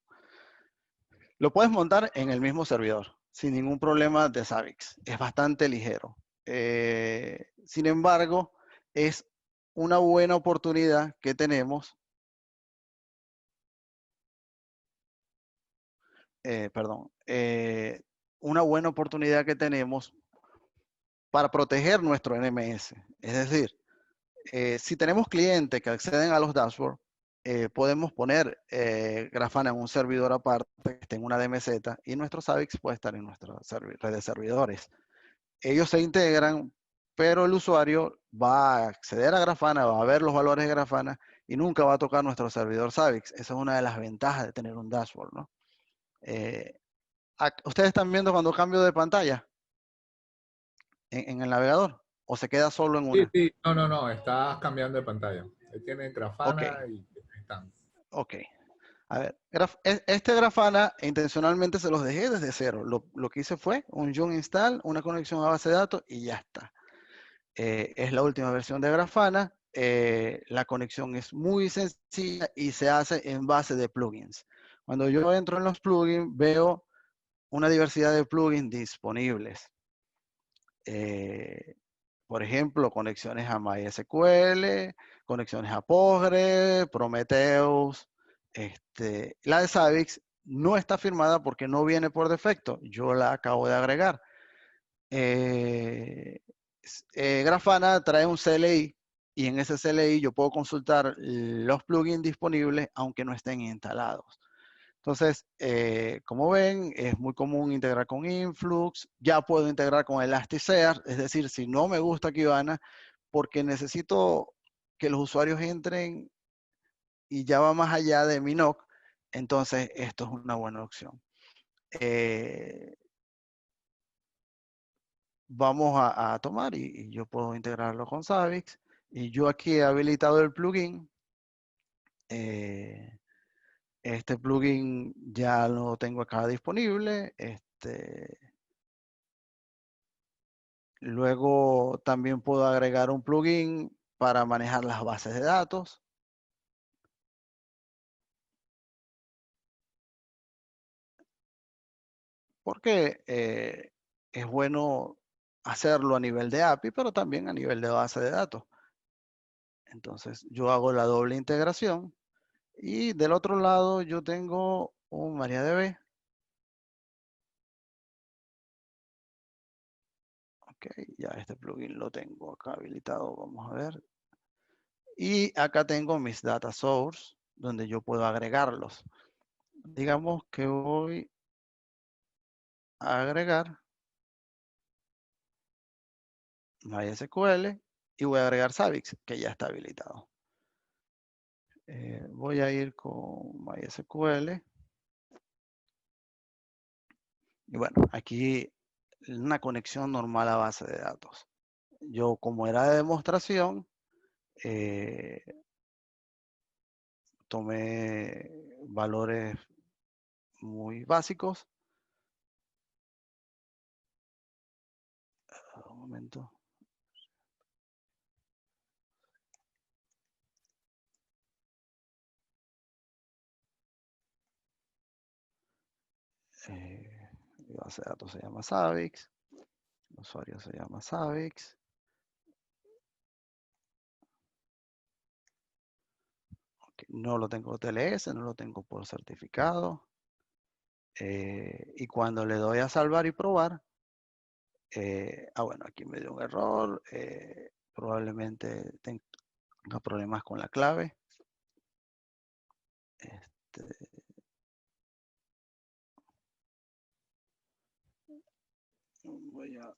lo puedes montar en el mismo servidor sin ningún problema de Zabbix. Es bastante ligero. Sin embargo, es una buena oportunidad que tenemos. Una buena oportunidad que tenemos para proteger nuestro NMS. Es decir, si tenemos clientes que acceden a los dashboards, podemos poner Grafana en un servidor aparte que esté en una DMZ y nuestro Zabbix puede estar en nuestra red de servidores. Ellos se integran, pero el usuario va a acceder a Grafana, va a ver los valores de Grafana y nunca va a tocar nuestro servidor Zabbix. Esa es una de las ventajas de tener un dashboard, ¿no? ¿Ustedes están viendo cuando cambio de pantalla en el navegador? ¿O se queda solo en Sí, una? sí, no, estás cambiando de pantalla. Ahí tienes Ok, Grafana y están. ok. A ver, este Grafana intencionalmente se los dejé desde cero. Lo que hice fue un Join Install, una conexión a base de datos y ya está. Es la última versión de Grafana. La conexión es muy sencilla y se hace en base de plugins. Cuando yo entro en los plugins, veo una diversidad de plugins disponibles. Por ejemplo, conexiones a MySQL, conexiones a Postgre, Prometheus. La de Zabbix no está firmada porque no viene por defecto. Yo la acabo de agregar. Grafana trae un CLI y en ese CLI yo puedo consultar los plugins disponibles aunque no estén instalados. Entonces, como ven, es muy común integrar con Influx. Ya puedo integrar con Elasticsearch. Es decir, si no me gusta Kibana, porque necesito que los usuarios entren y ya va más allá de mi NOC, entonces esto es una buena opción. Vamos a tomar y yo puedo integrarlo con Zabbix. Y yo aquí he habilitado el plugin. Este plugin ya lo tengo acá disponible. Luego también puedo agregar un plugin para manejar las bases de datos. Porque es bueno hacerlo a nivel de API, pero también a nivel de base de datos. Entonces yo hago la doble integración. Y del otro lado yo tengo un MariaDB. Ok, ya este plugin lo tengo acá habilitado. Vamos a ver. Y acá tengo mis data source, donde yo puedo agregarlos. Digamos que voy a agregar MySQL y voy a agregar Zabbix, que ya está habilitado. Voy a ir con MySQL. Y bueno, aquí una conexión normal a base de datos. Yo, como era de demostración, tomé valores muy básicos. Un momento. Mi base de datos se llama Zabbix. El usuario se llama Zabbix. Okay. No lo tengo TLS, no lo tengo por certificado. Y cuando le doy a salvar y probar, bueno, aquí me dio un error. Probablemente tenga problemas con la clave. Voy a...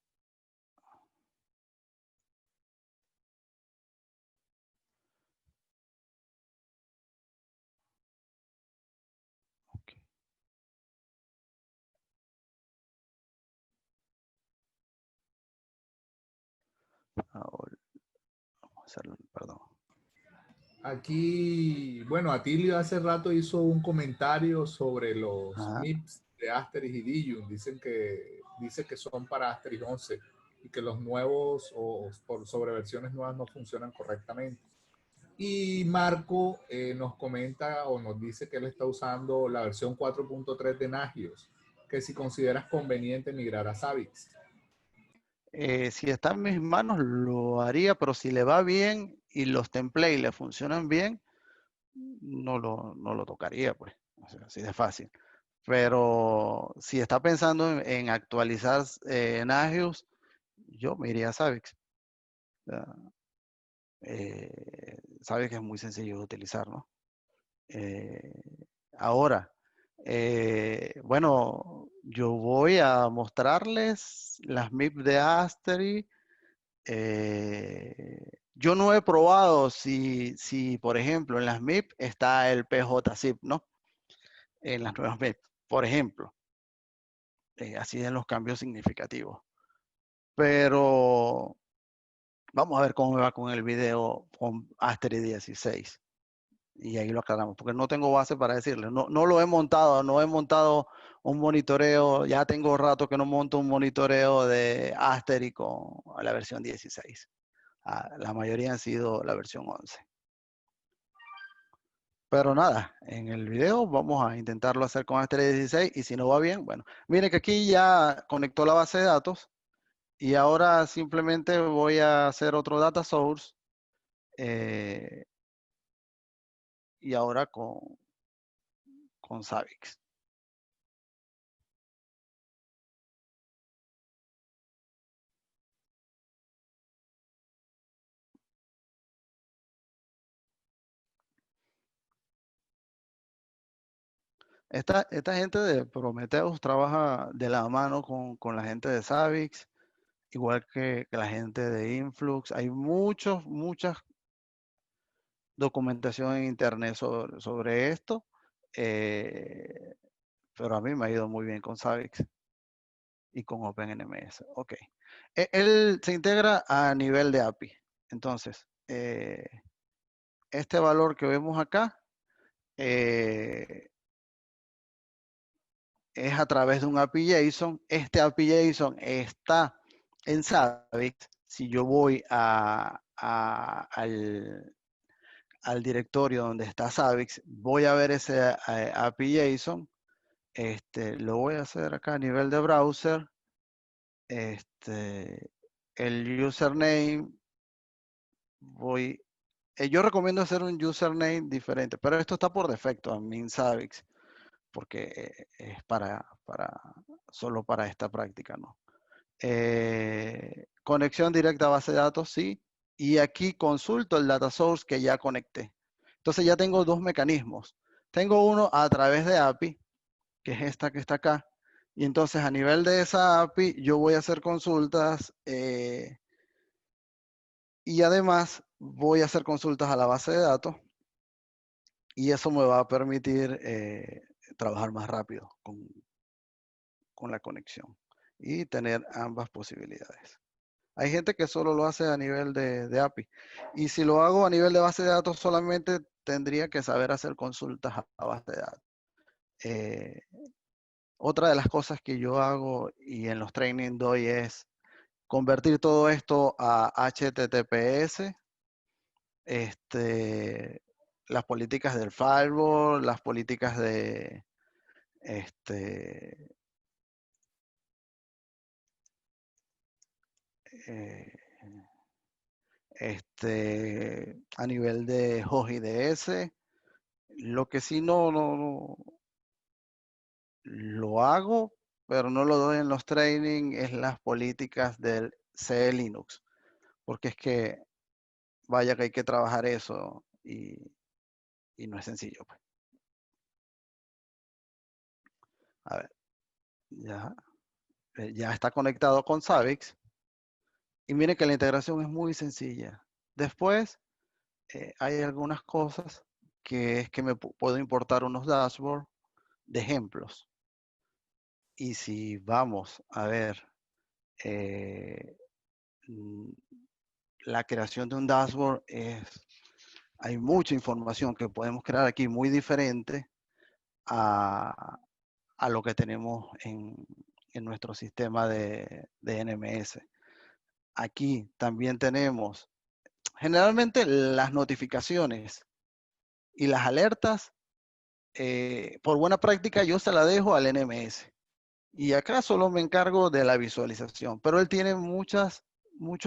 Okay. Ahora, vamos a hacerlo, perdón. Aquí, bueno, Atilio hace rato hizo un comentario sobre los Ajá. MIPS de Asterix y Dillum. Dice que son para Asterix 11. y que los nuevos o por sobreversiones nuevas no funcionan correctamente. Y Marco nos comenta o nos dice que él está usando la versión 4.3 de Nagios, que si consideras conveniente migrar a Zabbix. Si está en mis manos, lo haría, pero si le va bien y los templates le funcionan bien, no lo tocaría, pues. O sea, así de fácil. Pero si está pensando en actualizar Nagios, yo me iría a Zabbix. Zabbix es muy sencillo de utilizar, ¿no? Ahora, bueno, yo voy a mostrarles las MIP de Astery. Yo no he probado si, por ejemplo, en las MIP está el PJZip, ¿no? En las nuevas MIP, por ejemplo. Así en los cambios significativos. Pero vamos a ver cómo me va con el video con Astery 16. Y ahí lo aclaramos, porque no tengo base para decirle. No lo he montado, no he montado un monitoreo. Ya tengo rato que no monto un monitoreo de Astery con la versión 16. La mayoría han sido la versión 11. Pero nada, en el video vamos a intentarlo hacer con Astery 16 y si no va bien, bueno. Miren que aquí ya conectó la base de datos y ahora simplemente voy a hacer otro data source y ahora con Zabbix. Esta gente de Prometheus trabaja de la mano con la gente de Zabbix, igual que la gente de Influx. Hay muchas documentación en internet sobre esto, pero a mí me ha ido muy bien con Zabbix y con OpenNMS. Ok. Él se integra a nivel de API. Entonces, este valor que vemos acá, es a través de un API JSON. Este API JSON está en Zabbix. Si yo voy al directorio donde está Zabbix, voy a ver ese API JSON. Lo voy a hacer acá a nivel de browser. El username, yo recomiendo hacer un username diferente, pero esto está por defecto en Zabbix, porque es solo para esta práctica, ¿no? Conexión directa a base de datos, sí. Y aquí consulto el data source que ya conecté. Entonces ya tengo dos mecanismos. Tengo uno a través de API, que es esta que está acá. Y entonces a nivel de esa API yo voy a hacer consultas y además voy a hacer consultas a la base de datos y eso me va a permitir trabajar más rápido con la conexión y tener ambas posibilidades. Hay gente que solo lo hace a nivel de API. Y si lo hago a nivel de base de datos, solamente tendría que saber hacer consultas a la base de datos. Otra de las cosas que yo hago y en los trainings doy es convertir todo esto a HTTPS. Las políticas del firewall, las políticas de a nivel de host IDS. Lo que sí no lo hago, pero no lo doy en los trainings, es las políticas del CE Linux. Porque es que, vaya que hay que trabajar eso y no es sencillo, pues. A ver, ya está conectado con Zabbix. Y mire que la integración es muy sencilla. Después, hay algunas cosas que es que me puedo importar unos dashboards de ejemplos. Y si vamos a ver la creación de un dashboard, hay mucha información que podemos crear aquí muy diferente a lo que tenemos en nuestro sistema de NMS. aquí también tenemos, generalmente las notificaciones y las alertas, por buena práctica yo se la dejo al NMS. Y acá solo me encargo de la visualización, pero él tiene muchos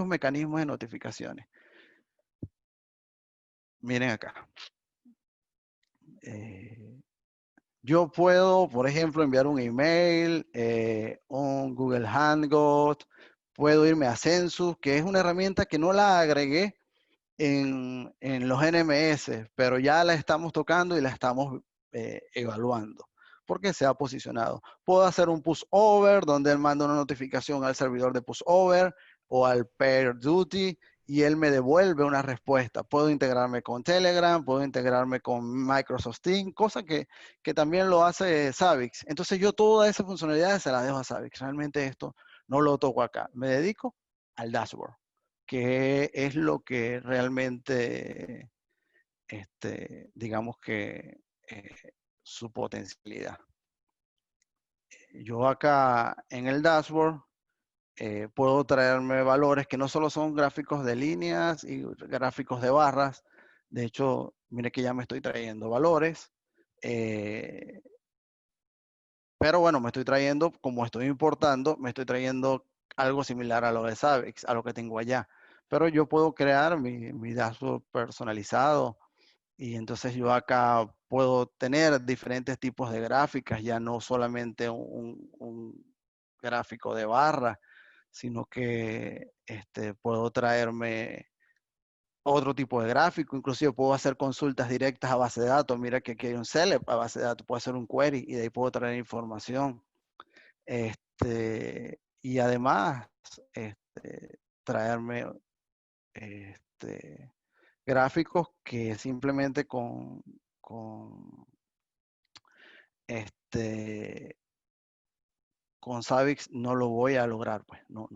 mecanismos de notificaciones. Miren acá. Yo puedo, por ejemplo, enviar un email, un Google Hangout, puedo irme a Census, que es una herramienta que no la agregué en los NMS, pero ya la estamos tocando y la estamos evaluando, porque se ha posicionado. Puedo hacer un push over, donde él manda una notificación al servidor de push over o al PagerDuty, y él me devuelve una respuesta. Puedo integrarme con Telegram, puedo integrarme con Microsoft Teams, cosa que también lo hace Zabbix. Entonces yo todas esas funcionalidades se las dejo a Zabbix. Realmente esto no lo toco acá. Me dedico al dashboard, que es lo que realmente, digamos que su potencialidad. Yo acá en el dashboard puedo traerme valores que no solo son gráficos de líneas y gráficos de barras. De hecho, mire que ya me estoy trayendo valores. Pero bueno, me estoy trayendo, como estoy importando, me estoy trayendo algo similar a lo de Zabbix, a lo que tengo allá. Pero yo puedo crear mi dashboard personalizado, y entonces yo acá puedo tener diferentes tipos de gráficas, ya no solamente un gráfico de barra, sino que puedo traerme otro tipo de gráfico. Inclusive puedo hacer consultas directas a base de datos. Mira que aquí hay un select a base de datos, puedo hacer un query y de ahí puedo traer información. Y además, traerme gráficos que simplemente este, con Zabbix no lo voy a lograr, pues, no,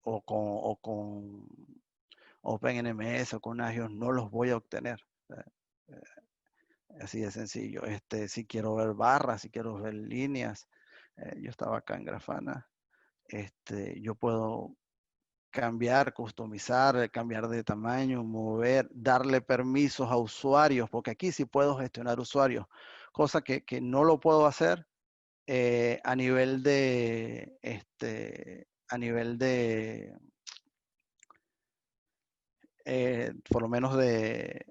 o con OpenNMS o con Azure no los voy a obtener. Así de sencillo. Si quiero ver barras, si quiero ver líneas, yo estaba acá en Grafana, yo puedo cambiar, customizar, cambiar de tamaño, mover, darle permisos a usuarios, porque aquí sí puedo gestionar usuarios, cosa que no lo puedo hacer a nivel de, por lo menos de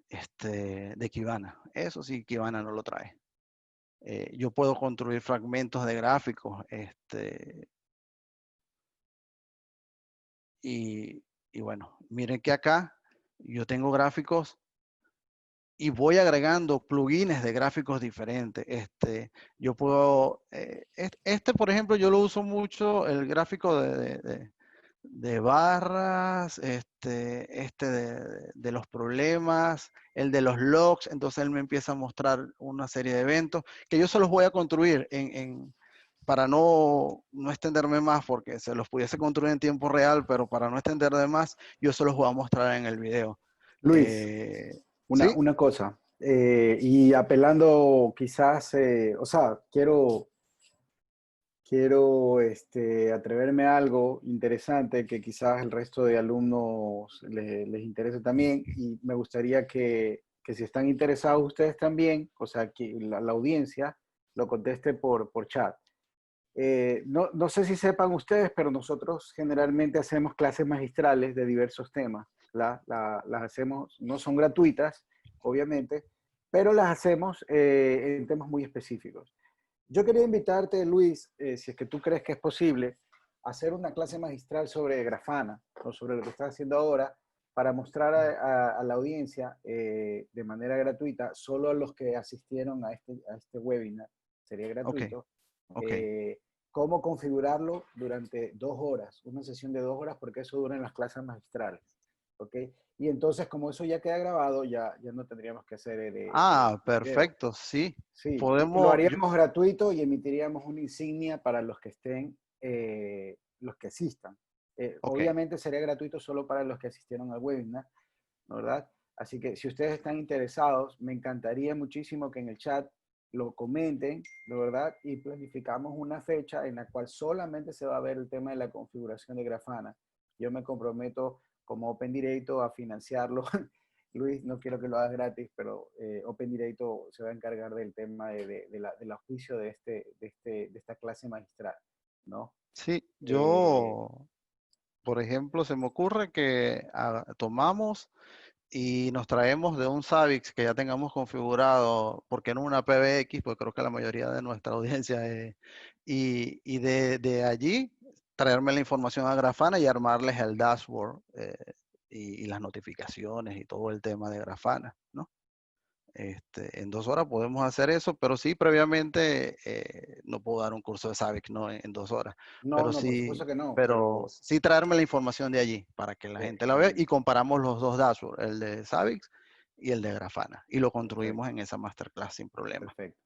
Kibana. Eso sí, Kibana no lo trae. Yo puedo construir fragmentos de gráficos, y bueno, miren que acá yo tengo gráficos y voy agregando plugins de gráficos diferentes. Yo puedo, por ejemplo, yo lo uso mucho, el gráfico de barras, de los problemas, el de los logs. Entonces él me empieza a mostrar una serie de eventos que yo se los voy a construir para no extenderme más, porque se los pudiese construir en tiempo real, pero para no extenderme más, yo se los voy a mostrar en el video. Luis, ¿Sí? una cosa, y apelando quizás, o sea, quiero atreverme a algo interesante que quizás el resto de alumnos les interese también, y me gustaría que si están interesados ustedes también, o sea, que la audiencia lo conteste por chat. No sé si sepan ustedes, pero nosotros generalmente hacemos clases magistrales de diversos temas. Las hacemos, no son gratuitas, obviamente, pero las hacemos en temas muy específicos. Yo quería invitarte, Luis, si es que tú crees que es posible, a hacer una clase magistral sobre Grafana o sobre lo que estás haciendo ahora, para mostrar a la audiencia de manera gratuita, solo a los que asistieron a este webinar, sería gratuito, Ok. cómo configurarlo durante 2 horas, una sesión de 2 horas, porque eso dura en las clases magistrales. ¿Ok? Y entonces, como eso ya queda grabado, ya no tendríamos que hacer video. Perfecto, sí. Sí, lo Podemos, haríamos gratuito y emitiríamos una insignia para los que estén, los que asistan. ok. Obviamente sería gratuito solo para los que asistieron al webinar, ¿no? ¿Verdad? Así que si ustedes están interesados, me encantaría muchísimo que en el chat lo comenten, ¿no? ¿Verdad? Y planificamos una fecha en la cual solamente se va a ver el tema de la configuración de Grafana, yo me comprometo como Open Directo a financiarlo. Luis, no quiero que lo hagas gratis, pero Open Directo se va a encargar del tema del juicio de esta clase magistral, ¿no? Sí, yo, por ejemplo, se me ocurre que tomamos y nos traemos de un Savix que ya tengamos configurado, porque no una PBX, pues creo que la mayoría de nuestra audiencia es, y de allí traerme la información a Grafana y armarles el dashboard y las notificaciones y todo el tema de Grafana, ¿no? En 2 horas podemos hacer eso, pero sí, previamente no puedo dar un curso de Savix, ¿no? En 2 horas. No, Pero no, por sí, supuesto que no, pero pero sí traerme la información de allí para que la gente la vea excelente, y comparamos los dos dashboards, el de Savix y el de Grafana. Y lo construimos perfecto, en esa masterclass sin problema. perfecto.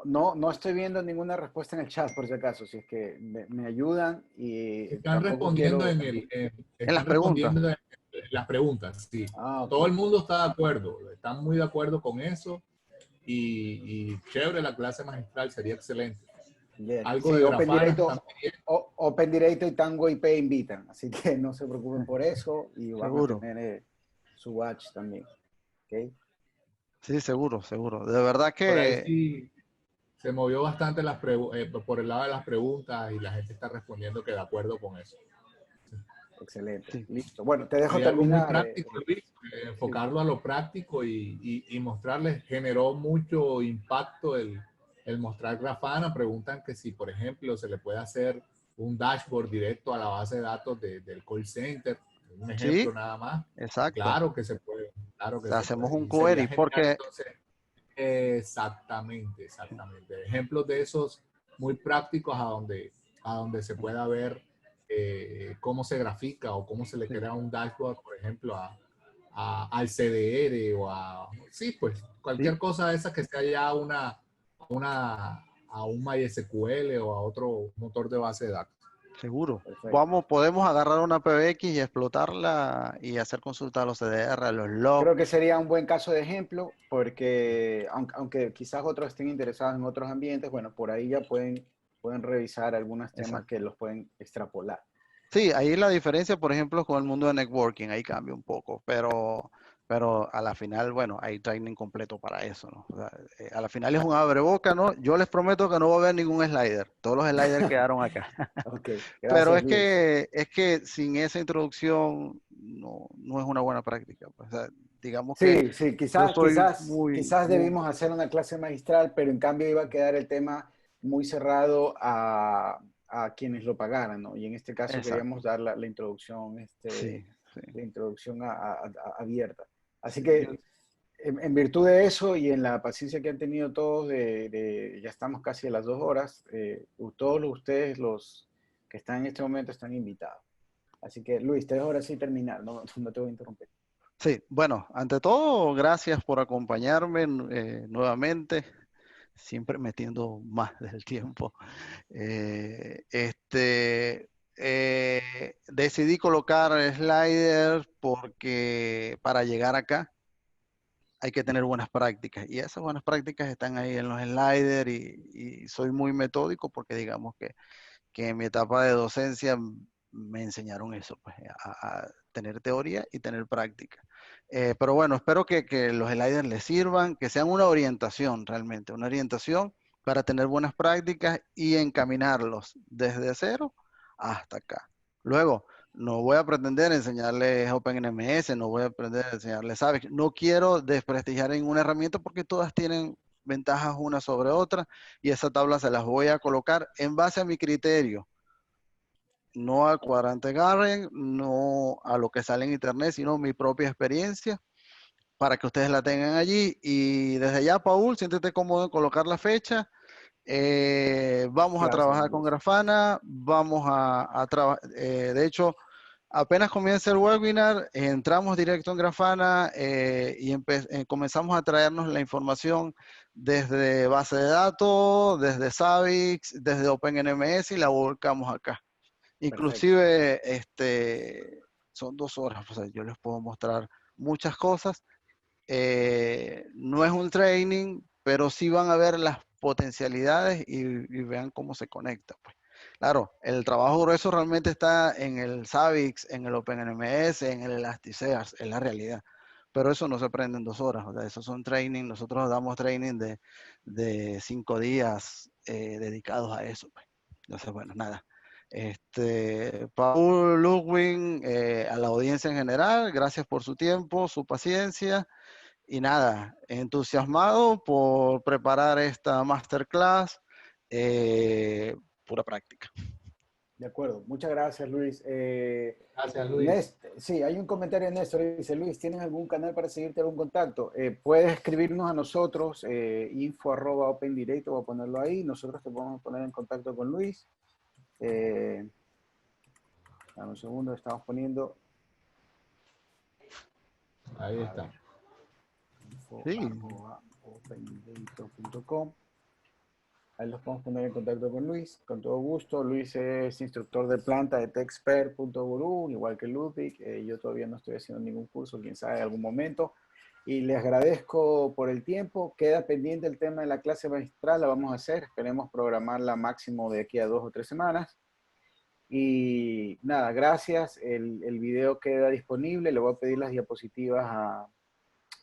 No estoy viendo ninguna respuesta en el chat, por si acaso, si es que me ayudan y Están tampoco respondiendo quiero... En las están preguntas, respondiendo en las preguntas, sí. Ah, ok. Todo el mundo está de acuerdo, están muy de acuerdo con eso y chévere, la clase magistral sería excelente. Bien. Algo Sí, de Grafana están pidiendo. Open Directo y Tango IP invitan, así que no se preocupen por eso y van a seguro. tener su watch también. ¿Ok? Sí, seguro, seguro. De verdad Por ahí que sí se movió bastante por el lado de las preguntas y la gente está respondiendo que de acuerdo con eso. Excelente. sí, Listo. Bueno, te dejo Sería algo muy terminar. práctico, Luis, Sí. enfocarlo a lo práctico y mostrarles. Generó mucho impacto el mostrar Grafana. Preguntan que si, por ejemplo, se le puede hacer un dashboard directo a la base de datos del call center. Un ejemplo sí, nada más. exacto. Claro que se puede, claro O que sea, se hacemos puede. un Y sería query genial porque entonces. Exactamente, exactamente. Ejemplos de esos muy prácticos a donde se pueda ver cómo se grafica o cómo se le sí, crea un dashboard, por ejemplo, al CDR o sí, pues sí, cualquier cosa de esa que sea ya a un MySQL o a otro motor de base de datos. seguro. Perfecto. Podemos agarrar una PBX y explotarla y hacer consulta a los CDR, a los logs. Creo que sería un buen caso de ejemplo porque aunque quizás otros estén interesados en otros ambientes, bueno, por ahí ya pueden revisar algunos temas Exacto. que los pueden extrapolar. Sí, ahí la diferencia, por ejemplo, con el mundo de networking, ahí cambia un poco, pero a la final, bueno, hay training completo para eso, ¿no? O sea, a la final es un abreboca, ¿no? Yo les prometo que no va a haber ningún slider, todos los sliders quedaron acá. Ok, Pero gracias Luis. es que sin esa introducción no es una buena práctica. Pues, o sea, digamos que Sí, sí, yo soy muy, quizás muy, debimos hacer una clase magistral, pero en cambio iba a quedar el tema muy cerrado a quienes lo pagaran, ¿no? Y en este caso queríamos exacto. dar la introducción, Sí, sí. la introducción abierta. Así Yo- que en virtud de eso y en la paciencia que han tenido todos, ya estamos casi a las 2 horas, ustedes los que están en este momento están invitados. Así que Luis, te dejo ahora sí terminar, no te voy a interrumpir. sí, bueno, ante todo, gracias por acompañarme nuevamente, siempre metiendo más del tiempo. Eh, este, Decidí colocar sliders porque para llegar acá hay que tener buenas prácticas y esas buenas prácticas están ahí en los sliders y soy muy metódico porque digamos que en mi etapa de docencia me enseñaron eso, pues, a tener teoría y tener práctica. Pero bueno, espero que los sliders les sirvan, que sean una orientación realmente, una orientación para tener buenas prácticas y encaminarlos desde cero hasta acá. Luego, no voy a pretender enseñarles OpenNMS, no voy a pretender enseñarles Savage. No quiero desprestigiar ninguna herramienta porque todas tienen ventajas una sobre otra y esa tabla se las voy a colocar en base a mi criterio, no al cuadrante Garren, no a lo que sale en internet, sino mi propia experiencia para que ustedes la tengan allí. Y desde ya, Paul, siéntete cómodo en colocar la fecha. Vamos a Gracias, trabajar con Luis. Grafana, vamos a trabajar, de hecho, apenas comienza el webinar, entramos directo en Grafana y comenzamos a traernos la información desde base de datos, desde Savix, desde OpenNMS y la volcamos acá. Perfecto. Inclusive, son 2 horas, o sea, yo les puedo mostrar muchas cosas. No es un training, pero sí van a ver las potencialidades y vean cómo se conecta, pues. Claro, el trabajo grueso realmente está en el Zabbix, en el OpenNMS, en el Elasticsearch, es la realidad. Pero eso no se aprende en 2 horas, o sea, eso son training, nosotros damos training de 5 días dedicados a eso, pues. Entonces, bueno, nada. Paul, Ludwig, a la audiencia en general, gracias por su tiempo, su paciencia, y nada, entusiasmado por preparar esta masterclass, pura práctica. De acuerdo, muchas gracias, Luis. Gracias, Luis. Sí, hay un comentario de Néstor, dice, Luis, ¿tienes algún canal para seguirte, algún contacto? Puedes escribirnos a nosotros, info@opendirecto, voy a ponerlo ahí, nosotros te podemos poner en contacto con Luis. Dame un segundo, estamos poniendo. Ahí está. info@opendirecto.com. Ahí los podemos poner en contacto con Luis, con todo gusto. Luis es instructor de planta de Techspert.guru, igual que Ludwig. Yo todavía no estoy haciendo ningún curso, quién sabe, en algún momento. Y les agradezco por el tiempo. Queda pendiente el tema de la clase magistral, la vamos a hacer. Esperemos programarla máximo de aquí a 2 o 3 semanas. Y nada, gracias. El video queda disponible. Le voy a pedir las diapositivas a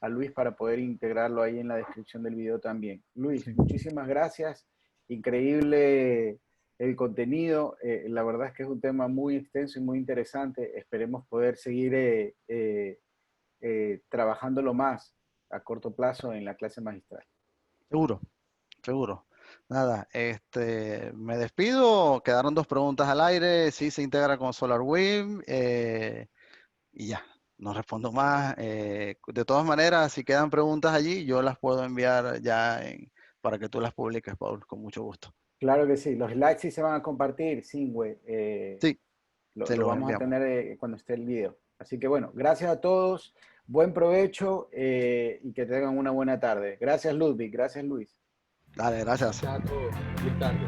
Luis para poder integrarlo ahí en la descripción del video también. Luis, sí, muchísimas gracias. Increíble el contenido. La verdad es que es un tema muy extenso y muy interesante. Esperemos poder seguir trabajándolo más a corto plazo en la clase magistral. Seguro, seguro. Nada, me despido. Quedaron 2 preguntas al aire. Sí, se integra con SolarWind. Y ya, no respondo más. De todas maneras, si quedan preguntas allí, yo las puedo enviar ya para que tú las publiques, Paul, con mucho gusto. Claro que sí. Los slides sí se van a compartir, sí, güey. Sí, lo vamos a tener cuando esté el video. Así que bueno, gracias a todos. Buen provecho y que tengan una buena tarde. Gracias, Ludwig. Gracias, Luis. Dale, gracias. Gracias a todos. Feliz tarde.